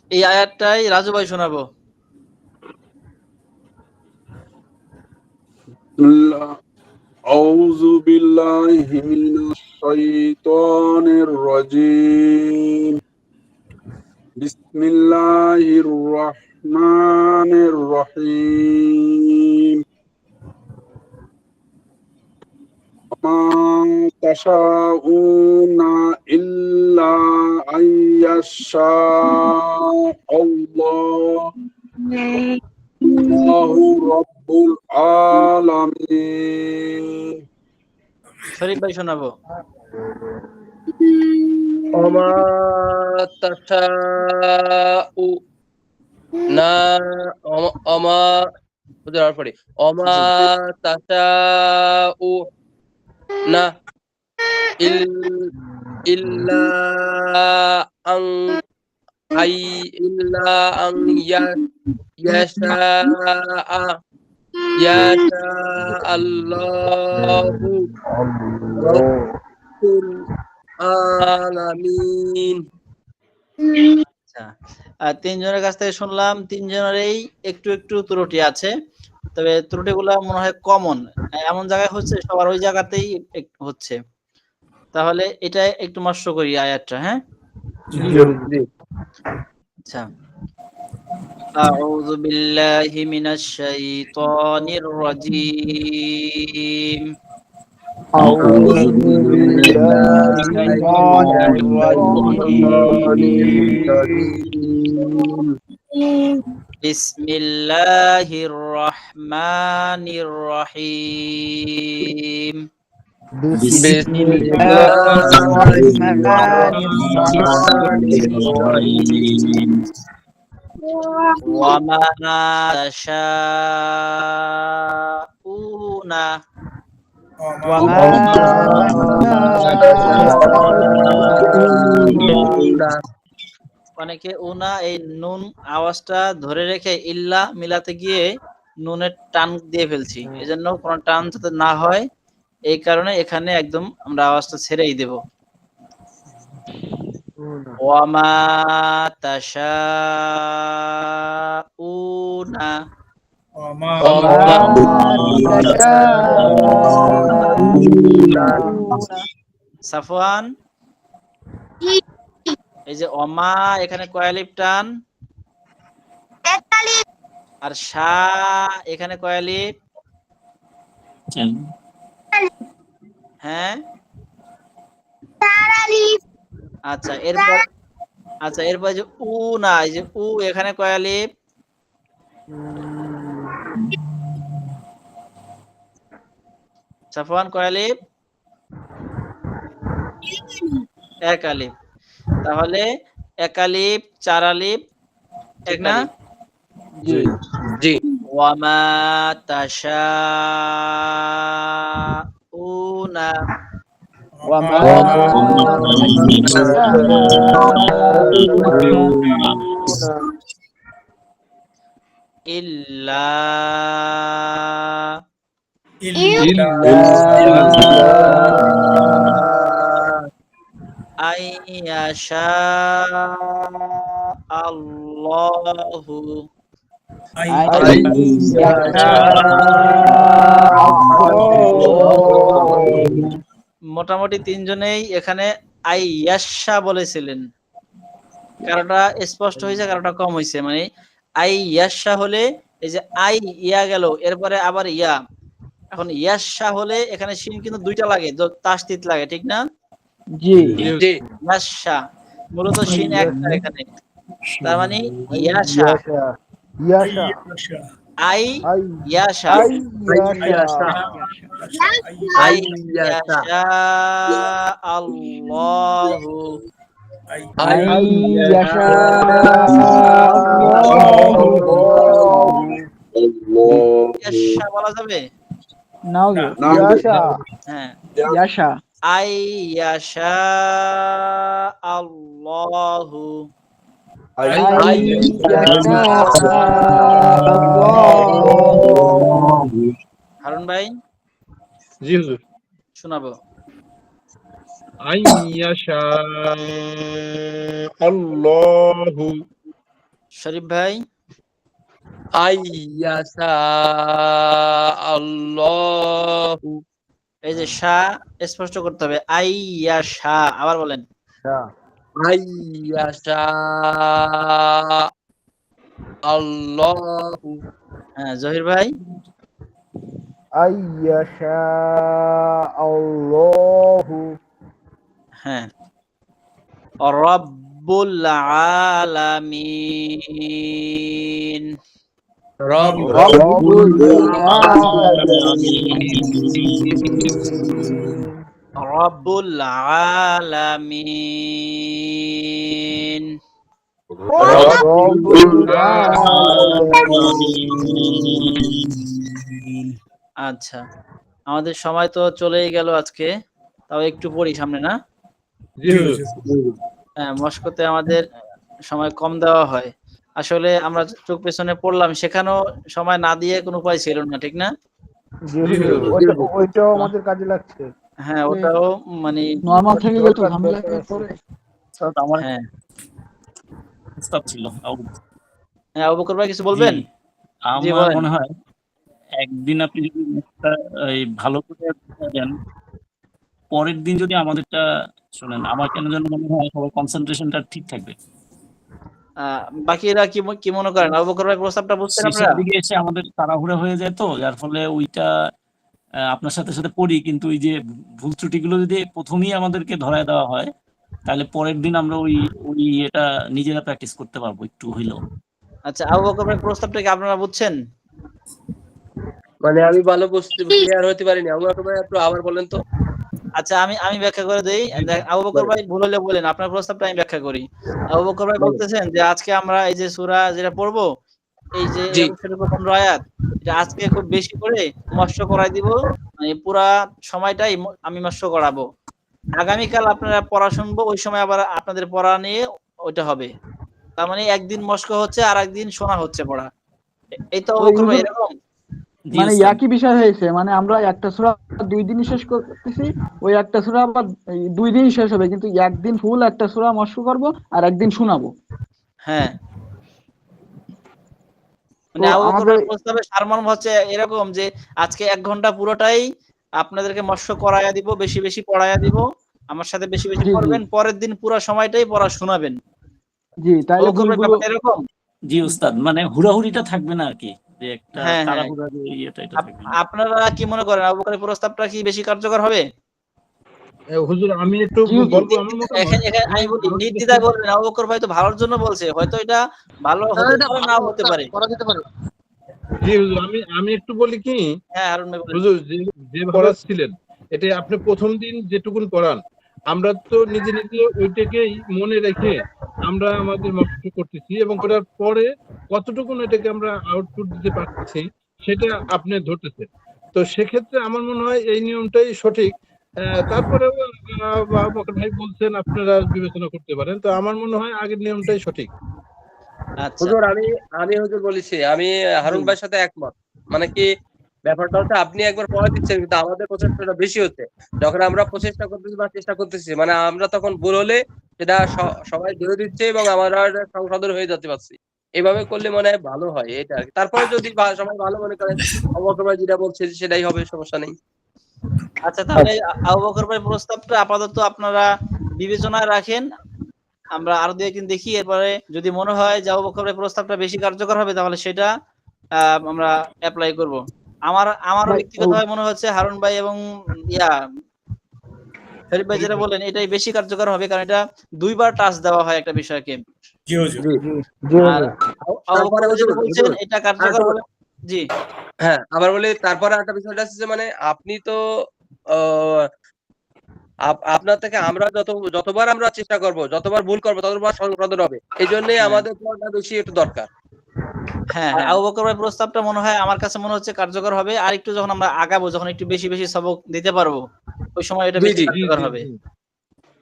এই আয়াতটাই রাজু ভাই শোনাবো। আউযু বিল্লাহি মিনাশ শাইতানির রাজীম। বিসমিল্লাহির রহমানির রহিম। মা তাশাউনা ইল্লা আইয়াশা আল্লাহু রাব্বুল আলামিন। শরীফ ভাই শোনাবো। অমা তাশাউ না অমা বুঝার পরে অমা জি তাশাউ না ইল্লা আং ইল্লা আং ইয়াশা আল্লাহু রাব্বুল আলামিন। আচ্ছা, তিনজনের কাছ থেকে শুনলাম, তিনজনেরই একটু একটু ত্রুটি আছে, তবে ত্রুটিগুলো মনে হয় কমন, এমন জায়গায় হচ্ছে সবার ওই জায়গাতেই হচ্ছে। তাহলে এটা একটু মস্ত করি আয়াতটা, হ্যাঁ? আচ্ছা, আউযু বিল্লাহি মিনাশ শাইতানির রাজীম। أعوذ بالله من الشيطان الرجيم বিসমিল্লাহির রহমানির রহিম। بسم الله الرحمن الرحيم ওয়ামা তাশাউনা وما অনেকে উনা এই নুন আওয়াজটা ধরে রেখে ইল্লা মিলাতে গিয়ে নুনের টান দিয়ে ফেলছি, এজন্য কোনো টান যাতে না হয় এই কারণে এখানে একদম আমরা আওয়াজটা ছেড়েই দেব। ওয়ামা তাশাউনা وما সাফওয়ান, এই যে অমা এখানে কয় আলিফ টান, এক আলিফ আর শা এখানে কয় আলিফ? হ্যাঁ, 4 আলিফ আচ্ছা এরপর যে উ না, এই যে উ এখানে কয় আলিফ? সাফওয়ান কয় আলিফ? এক আলিফ। তাহলে এক আলিফ 4 আলিফ, ঠিক না? জি ওয়ামা তাশাউনা وما ইল্লা আইয়াশা আল্লাহু। মোটামুটি তিনজনেই এখানে আইয়াশা বলেছিলেন, কারোটা স্পষ্ট হয়েছে কারোটা কম হয়েছে। মানে আইয়াশা হলে এই যে আই ইয়া গেল, এরপরে আবার ইয়া, এখন ইয়াশা হলে এখানে শিন কিন্তু দুইটা লাগে, তাসদিদ লাগে, ঠিক না? জি জি ইয়াশা মূলত শিন একটা এখানে, তার মানে ইয়াশা يشاء আই ইয়াশা আই ইয়াশা আল্লাহু। ইয়াশা বলা যাবে? হ্যাঁ, আই ইয়াশা আল্লাহু। হারুন ভাই জি হুজুর। শোনাবো। আইয়াশা আল্লাহু। শরীফ ভাই আইয়াশা আল্লাহু। এই যে শা স্পষ্ট করতে হবে, আইয়াশা, আবার বলেন। আইয়াশা আল্লাহু। হ্যাঁ, জহির ভাই হ্যাঁ, রব্বুল আলামিন। রব্বুল আলামিন। আচ্ছা, আমাদের সময় তো চলেই গেল আজকে, তাও একটু পড়ি সামনে না? জি হুজুর। হ্যাঁ, মস্কোতে আমাদের সময় কম দেওয়া হয়। আসলে আমরা চোখ পেছনে পড়লাম, সেখানেও সময় না দিয়ে কোনো উপায় ছিল না, ঠিক না? জি হুজুর, ওইটাও আমাদের কাজে লাগছে। হ্যাঁ, ওটাও মানে নরমাল থেকে গেলে তো ঝামেলা হয়ে পড়ে। আমার হ্যাঁ প্রস্তাব ছিল হ্যাঁ, আবু বকর ভাই কিছু বলবেন? জি আমার বলেন। মনে হয় একদিন আপনি যদি একটা এই ভালো করে দেন, পরের দিন যদি আমাদেরটা শোনেন, আমার কেন যেন মনে হয় সবার কনসেন্ট্রেশনটা ঠিক থাকবে। বাকিরা কি মনে করেন? আবু বকর ভাই প্রস্তাবটা বুঝছেন শেষের আপনারা? দিকে এসে আমাদের তাড়াহুড়া হয়ে যায়, তো যার ফলে ওইটা আপনার সাথে সাথে পড়ি, কিন্তু ওই যে ভুল ত্রুটিগুলো যদি প্রথমেই আমাদেরকে ধরায় দেওয়া হয়, তাহলে পরের দিন আমরা ওই ওই এটা নিজেরা প্র্যাকটিস করতে পারবো একটু হইলেও। আচ্ছা, আবু বকর ভাই প্রস্তাবটা কি আপনারা বুঝছেন? মানে আমি ভালো বুঝতে ক্লিয়ার হতে পারিনি, আমরা একটু আবার বলেন তো। আচ্ছা, আমি ব্যাখ্যা করে দেই। আবু বকর ভাই ভুল হলে বলেন, আপনার প্রস্তাবটা আমি ব্যাখ্যা করি। আবু বকর ভাই বলতেছেন যে আজকে আমরা এই যে সূরা যেটা পড়বো, এই যে জি 15 আয়াত, এটা আজকে খুব বেশি করে মস্ত করাই দিব, মানে পুরা সময়টাই আমি মস্ত করাবো। আগামীকাল আপনারা পড়া শুনবো, ওই সময় আবার আপনাদের পড়া নিয়ে ওইটা হবে। তার মানে একদিন মস্ক হচ্ছে আর একদিন শোনা হচ্ছে পড়া। এই তো আবু ওই বকর ভাই হুজুর, এরকম? জি মানে উস্তাদ। একই বিষয় হয়েছে, মানে আমরা একটা সূরা 2 দিনই শেষ করতেছি, ওই একটা সূরা আবার 2 দিনই শেষ হবে, কিন্তু একদিন ফুল একটা সূরা মস্ক করব আর একদিন শোনাবো। হ্যাঁ, তো মানে আবু বকর আমাদের ভাইয়ের প্রস্তাবের সারমর্ম হচ্ছে এরকম যে আজকে 1 ঘন্টা পুরোটাই আপনাদেরকে মস্ক করায়া দিব, বেশি বেশি পড়ায়া দিব, আমার সাথে বেশি বেশি জি জি পড়বেন, পরের দিন পুরো সময়টাই পড়া শোনাবেন। জি, আবু তাইলে বকর ভাই ভুলগুলো ব্যাপারটা এরকম? জি উস্তাদ, মানে হুড়াহুড়িটা থাকবে না আর কি, যে একটা হ্যাঁ হ্যাঁ, তাড়াহুড়া যে ইয়েটা এটা থাকবে না। আপনারা কি মনে করেন আবু বকরের প্রস্তাবটা কি বেশি কার্যকর হবে? হুজুর আমি একটু জি হুজুর। বলবো আমার মতামত। এখানে আমি বলি, আমার যেটা নির্দ্বিধায় বলবেন, আবু বকর ভাই তো ভালোর জন্য বলছে, হয়তো এটা ভালো না, হতে এটা পারে, ভালো নাও হতে পারে। করা যেতে পারে। জি হুজুর, আমি একটু বলি কি হ্যাঁ, হারুন ভাই বলেন। হুজুর, যেভাবে পড়াচ্ছিলেন, এটা আপনি প্রথম দিন যেটুকুন পড়ান, আমরা তো নিজে নিজে ওইটাকেই মনে রেখে আমরা আমাদের মস্ত করতেছি, এবং করার পরে কতটুকুন এটাকে আমরা আউটপুট দিতে পারতেছি সেটা আপনি ধরতেছেন। তো সেক্ষেত্রে আমার মনে হয় এই নিয়মটাই সঠিক। তারপরেও বকর ভাই বলছেন আপনারা বিবেচনা করতে পারেন, তো আমার মনে হয় আগের নিয়মটাই সঠিক। আচ্ছা, হুজুর, আমি হুজুর বলেছি, আমি হারুন ভাইয়ের সাথে একমত। মানে কি ব্যাপারটা হচ্ছে, আপনি একবার পড়া দিচ্ছেন কিন্তু আমাদের প্রচেষ্টাটা বেশি হচ্ছে। যখন আমরা প্রচেষ্টা করতেছি বা চেষ্টা করতেছি, মানে আমরা তখন ভুল হলে সেটা সবাই ধরে দিচ্ছে এবং আমরা সংশোধন হয়ে যেতে পারছি। এভাবে করলে মনে হয় ভালো হয়, এটা আর কি। তারপরে যদি সবাই ভালো মনে করেন, অবকর ভাই যেটা বলছে সেটাই হবে, সমস্যা নেই। আচ্ছা, তাহলে আবু বকর ভাই প্রস্তাবটা আপাতত আপনারা বিবেচনায় রাখেন। আমরা আরো 2-1 দিন দেখি, এরপরে যদি মনে হয় যে আবু বকর ভাই প্রস্তাবটা বেশি কার্যকর হবে, তাহলে সেটা আমরা অ্যাপ্লাই করব। আমারও ভাই ব্যক্তিগতভাবে মনে হচ্ছে হারুন ভাই এবং ইয়া শরীফ ভাই যেটা বললেন এটাই বেশি কার্যকর হবে, কারণ এটা 2 বার টাচ দেওয়া হয় একটা বিষয়কে। জি হুজুর। জি জি আর হুজুর। আবু বকর তারপরে ভাই যেটা হুজুর, বলছেন এটা কার্যকর হবে। জি হ্যাঁ আবার বলি, তারপরে একটা বিষয়টা আছে যে, মানে আপনি তো আহ, আপনার থেকে আমরা যতবার আমরা চেষ্টা করব, যতবার ভুল করবো, ততবার সংশোধন হবে। এই জন্যই হ্যাঁ আমাদের পড়াটা বেশি একটু দরকার। হ্যাঁ হ্যাঁ, আবু বকর ভাই প্রস্তাবটা মনে হয় আমার কাছে মনে হচ্ছে কার্যকর হবে। আর একটু যখন আমরা আগাবো, যখন একটু বেশি বেশি সবক দিতে পারবো, ওই সময় এটা জি বেশি জি জি কার্যকর জি হবে। জি,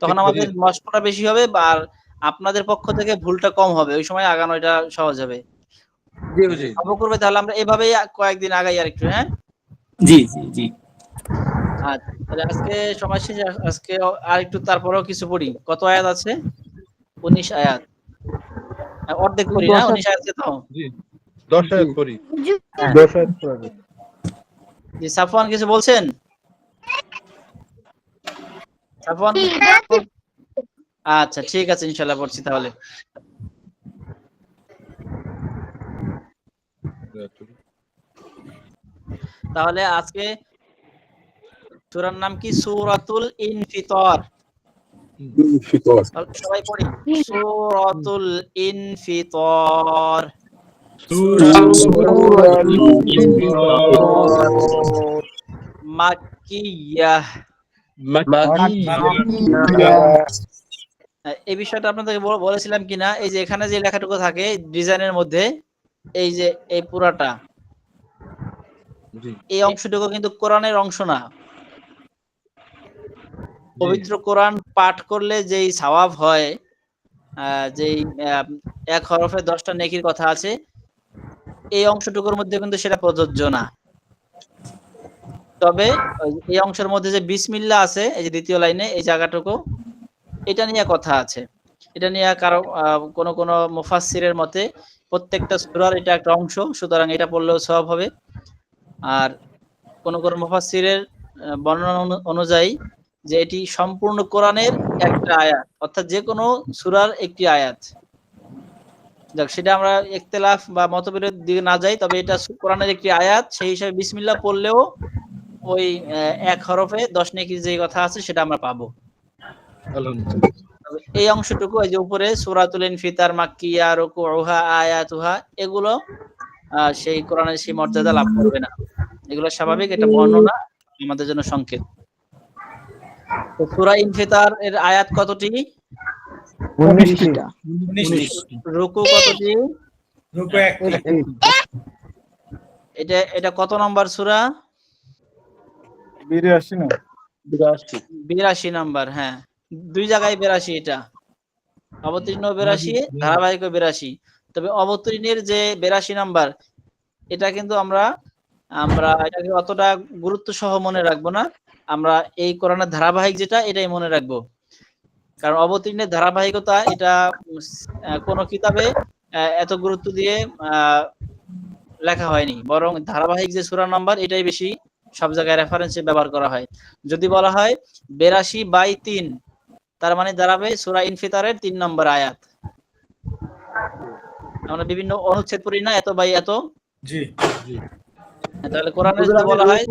তখন ঠিক আমাদের বলেছেন। মশকটা বেশি হবে, আর আপনাদের পক্ষ থেকে ভুলটা কম হবে, ওই সময় আগানো এটা সহজ হবে। জি জি। আবু বকর ভাই, তাহলে আমরা এভাবেই কয়েকদিন আগাই আর একটু। হ্যাঁ, জি জি জি আচ্ছা, তাহলে আজকে সময় শেষ। আজকে আর একটু তারপরেও কিছু পড়ি। কত আয়াত আছে? 19 আয়াত। অর্ধেক পড়ি না, 19 আয়াত আছে তো? জি 10 আয়াত পড়ি। হ্যাঁ। 10 আয়াত পড়াবে। জি, সাফওয়ান কিছু বলছেন? সাফওয়ান? আচ্ছা, ঠিক আছে, ইনশাআল্লাহ পড়ছি তাহলে। তাহলে আজকে সূরার নাম কি? সূরাতুল ইনফিতর। সবাই পড়ি, সূরাতুল ইনফিতর। মাক্কিয়াহ। এই বিষয়টা আপনাদেরকে বলেছিলাম কিনা, এই যে এখানে যে লেখাটুকু থাকে ডিজাইনের মধ্যে, এই যে এই পুরাটা, এই অংশটুকু কিন্তু কোরআনের অংশ না। পবিত্র কোরআন পাঠ করলে যেই সওয়াব হয়, যেই এক হরফে 10টা নেকির কথা আছে, এই অংশটুকুর মধ্যে কিন্তু সেটা প্রযোজ্য না। তবে এই অংশের মধ্যে যে বিসমিল্লাহ আছে, এই যে দ্বিতীয় লাইনে এই জায়গাটুকু, এটা নিয়ে কথা আছে। এটা নিয়ে কারো কোন মুফাসসিরের মতে প্রত্যেকটা সূরার এটা একটা অংশ, সুতরাং এটা পড়লেও সওয়াব হবে। আর কোন মুফাসসিরের বর্ণনা অনুযায়ী যে এটি সম্পূর্ণ কোরআনের একটা আয়াত, অর্থাৎ যে কোনো সূরার একটি আয়াত। যাক, সেটা আমরা ইখতিলাফ বা মতবিরোধ দিকে না যাই, তবে এটা কোরআনের একটি আয়াত, সেই হিসাবে বিসমিল্লাহ পড়লেও ওই এক হরফে 10 নেকির যে কথা আছে সেটা আমরা পাবো। এই অংশটুকু এই যে উপরে সূরাতুল ইনফিতার, মাক্কিয়া, রুকুউহা, আয়াতুহা, এগুলো সেই কোরআনের সেই মর্যাদা লাভ করবে না। এগুলো স্বাভাবিক, এটা বর্ণনা, আমাদের জন্য সংকেত। তো সূরা ইনফিতার এর আয়াত কতটি? 19টা। রুকু কতটি? রূপে একটি। এটা কত নম্বর সূরা? 82 নাম্বার। হ্যাঁ, দুই জায়গায় 82, এটা অবতীর্ণ 82, ধারাবাহিক 82। তবে অবতীর্ণের যে 82 নাম্বার, এটা কিন্তু আমরা এটাকে অতটা গুরুত্ব সহ মনে রাখবো না। আমরা এই কোরআনের ধারাবাহিক যেটা, এটাই মনে রাখবো। কারণ অবতীর্ণের ধারাবাহিকতা এটা কোন কিতাবে এত গুরুত্ব দিয়ে লেখা হয়নি, বরং ধারাবাহিক যে সূরা নাম্বার, এটাই বেশি সব জায়গায় রেফারেন্সে ব্যবহার করা হয়। যদি বলা হয় 82/3, তার মানে দাঁড়াবে সূরা ইনফিতারের 3 নম্বর আয়াত। আমরা বিভিন্ন অনুচ্ছেদ পড়ি না, এত বাই এত। জি। তাহলে কোরআনে যদি বলা হয়,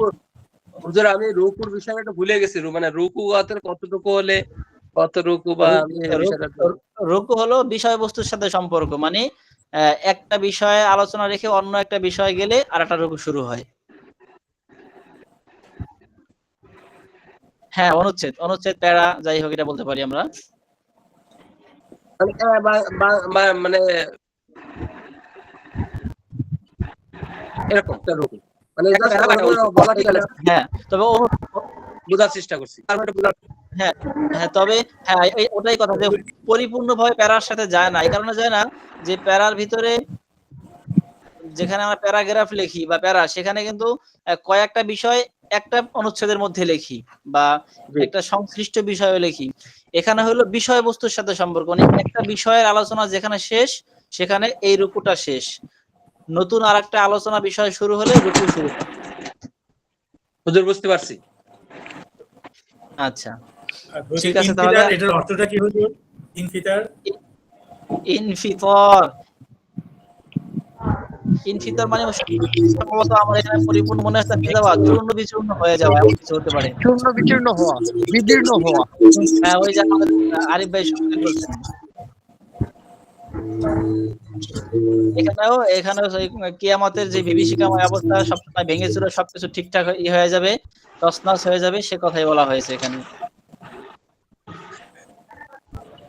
হুজুর আমি রুকুর বিষয়টা ভুলে গেছি, মানে রুকু কতটুকু হলে কত রুকু, বা রুকু হলো বিষয়বস্তুর সাথে সম্পর্ক, মানে একটা বিষয়ে আলোচনা রেখে অন্য একটা বিষয় গেলে আর একটা রুকু শুরু হয়। হ্যাঁ, অনুচ্ছেদ প্যারা, যাই হোক, এটা বলতে পারি আমরা। মানে এরকম রুকু, মানে হ্যাঁ, তবে বোঝার চেষ্টা করছি। হ্যাঁ, তবে হ্যাঁ, ওটাই কথা, যে পরিপূর্ণভাবে প্যারার সাথে যায় না। এই কারণে যায় না যে প্যারার ভিতরে, যেখানে আমরা প্যারাগ্রাফ লিখি বা প্যারা, সেখানে কিন্তু কয়েকটা বিষয় একটা অনুচ্ছেদের মধ্যে লিখি বা একটা সংশ্লিষ্ট বিষয় লিখি। এখানে হলো বিষয়বস্তুর সাথে সম্পর্ক, মানে একটা বিষয়ের আলোচনা যেখানে শেষ, সেখানে এই রুকুটা শেষ। নতুন আরেকটা আলোচনা বিষয় শুরু হলে রুকু শুরু। হুজুর বুঝতে পারছি। আচ্ছা, ঠিক আছে। তাহলে এটার অর্থটা কি হুজুর? ইনফিতার মানে সম্ভবত আমার এখানে পরিপূর্ণ মনে হচ্ছে চূর্ণ বিচূর্ণ হয়ে যাওয়া, এমন কিছু হতে পারে। চূর্ণ বিচূর্ণ হওয়া, বিদীর্ণ হওয়া। হ্যাঁ, ওই যে আমাদের আরিফ ভাই সংকেত বলছেন। এখানেও কিয়ামতের যে বিভীষিকাময় অবস্থা, সবসময় ভেঙে চুরে সবকিছু ঠিকঠাক হয়ে যাবে, তছনছ হয়ে যাবে, সে কথাই বলা হয়েছে এখানে।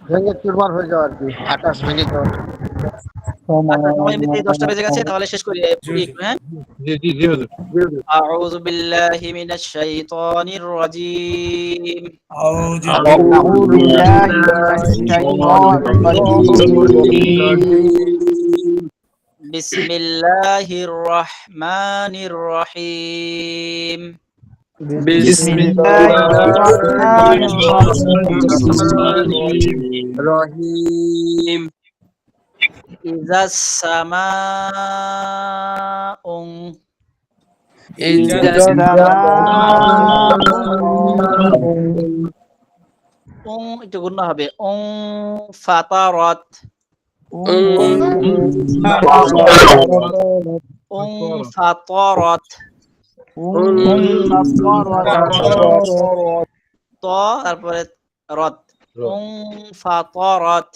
ভেঙে চুরমার হয়ে যাওয়া আর কি, আকাশ ভেঙে যাওয়া। সময় এমনিতে 10টা বেজে গেছে, তাহলে শেষ করি। হ্যাঁ, আউযু বিল্লাহি মিনাশ শাইতানির রাজীম। বিসমিল্লাহির রহমানির রহিম। রহিম। ইযাস সামাউন, একটু গুণা হবে, ফাতারাত, ফাতারাত, ত তারপরে রত, ফাতারাত,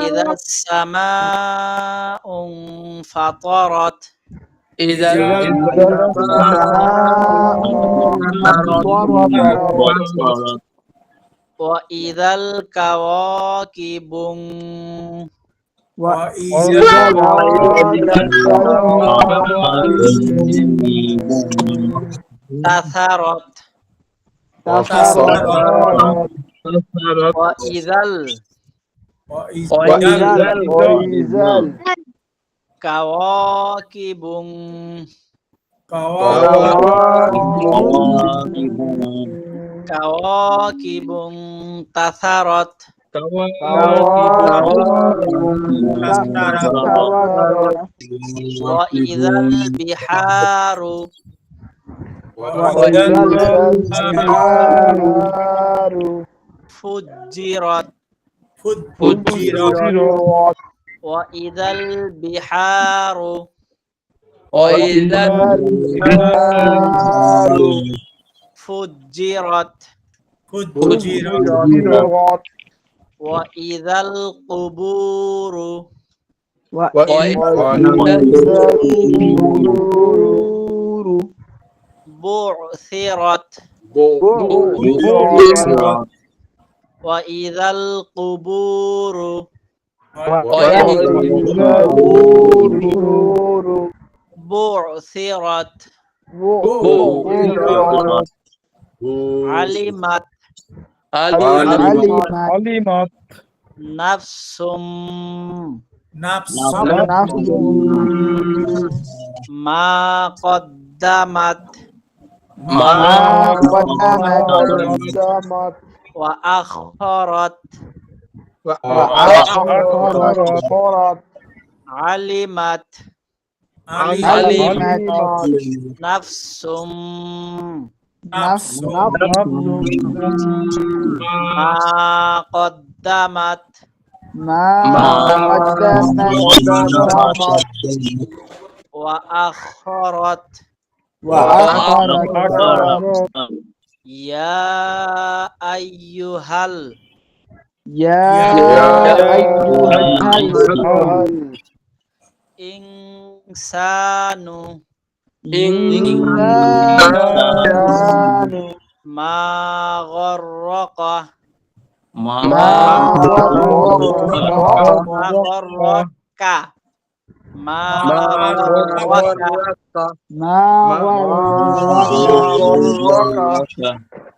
ইযাস সামাউ ফাতারাত, إذا وإذا الكواكب انتثرت وإذا الكواكب انتثرت وإذا البحار فجرت وإذا البحار فجرت وإذا القبور بعثرت وإذا القبور بعثرت علمت نفس ما قدمت وأخرت علمت نفس ما قدمت وأخرت يا أيها الإنسان ما غرك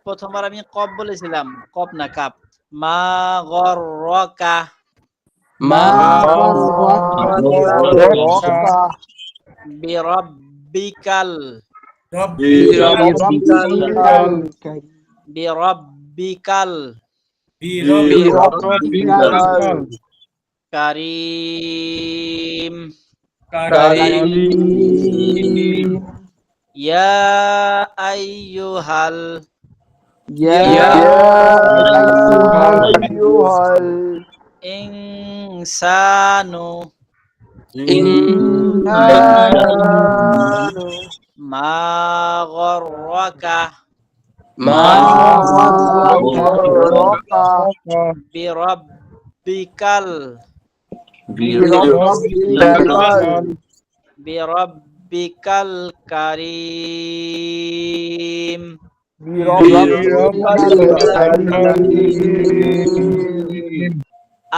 প্রথমবার আমি কব বলেছিলাম, কব না কাপ। মা গররকা বিরব্বিকাল কারীম ইয়া আইয়ুহাল ইনসানু মা গররাকা বিরব্বিকাল কারীম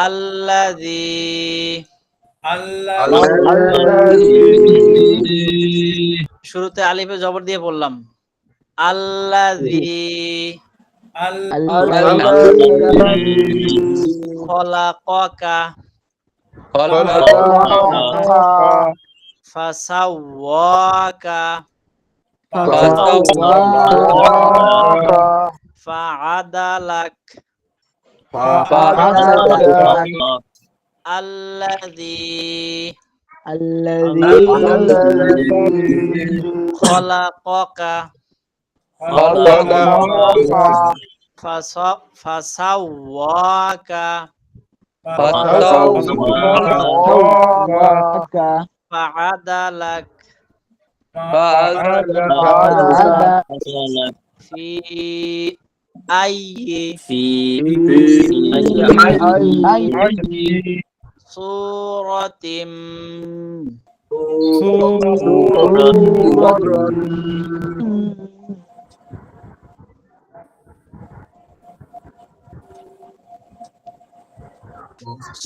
আল্লাযী শুরুতে আলিফে জবর দিয়ে বললাম। আল্লাযী খলাকাকা ফাসাওয়াকা ফাআদালাক الذي خلقك فسواك فعدلك في أي سورة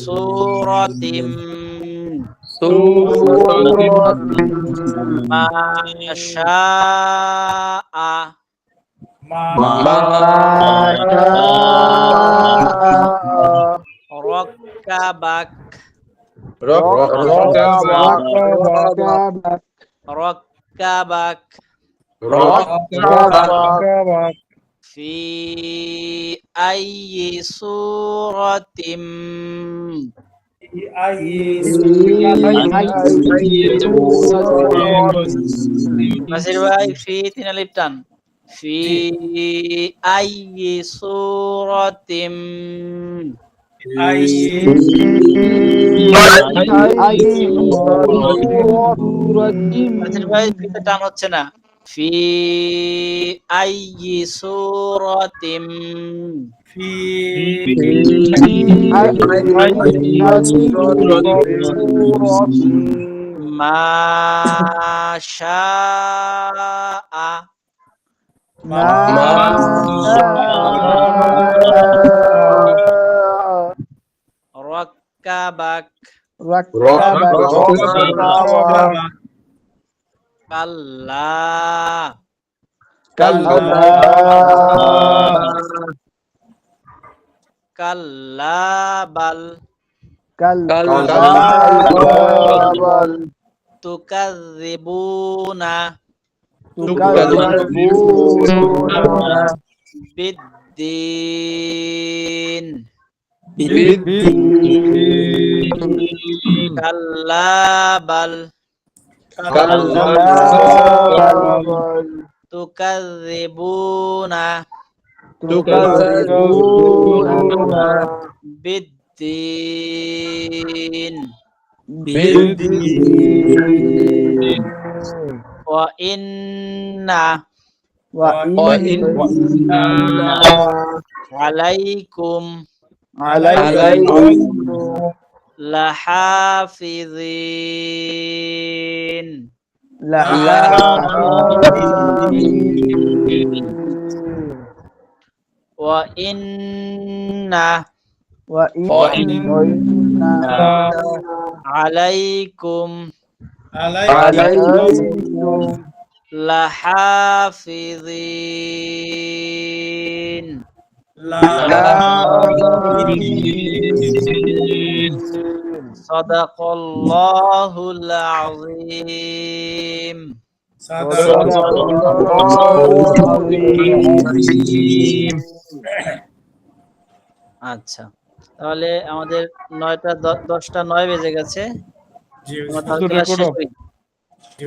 সূরাতিম মা শাআ রাক্কাবাক রাক্কাবাক ফি আইয়ি সূরাতিম নাসির ভাই ফি 3 আলিফ টান ফি আইয়ি সূরাতিম নাসির ভাই ফিতে টান হচ্ছে না ফি আইয়ি সূরাতিম মা শাআ রাক্কাবাক কাল্লা কাল্লা বাল তুকাযযিবুনা বিদ্দীন কাল্লা বাল তুকাযযিবুনা বিদ্দীন ওয়া ইন্না আলাইকুম লাহাফিজিন ওয়া ইন্না আলাইকুম লাহাফিজিন সাদাকাল্লাহুল আযীম। আচ্ছা, তাহলে আমাদের 9টা 10টা 9 বেজে গেছে। জি আমরা তাহলে ক্লাস শেষ করি। জি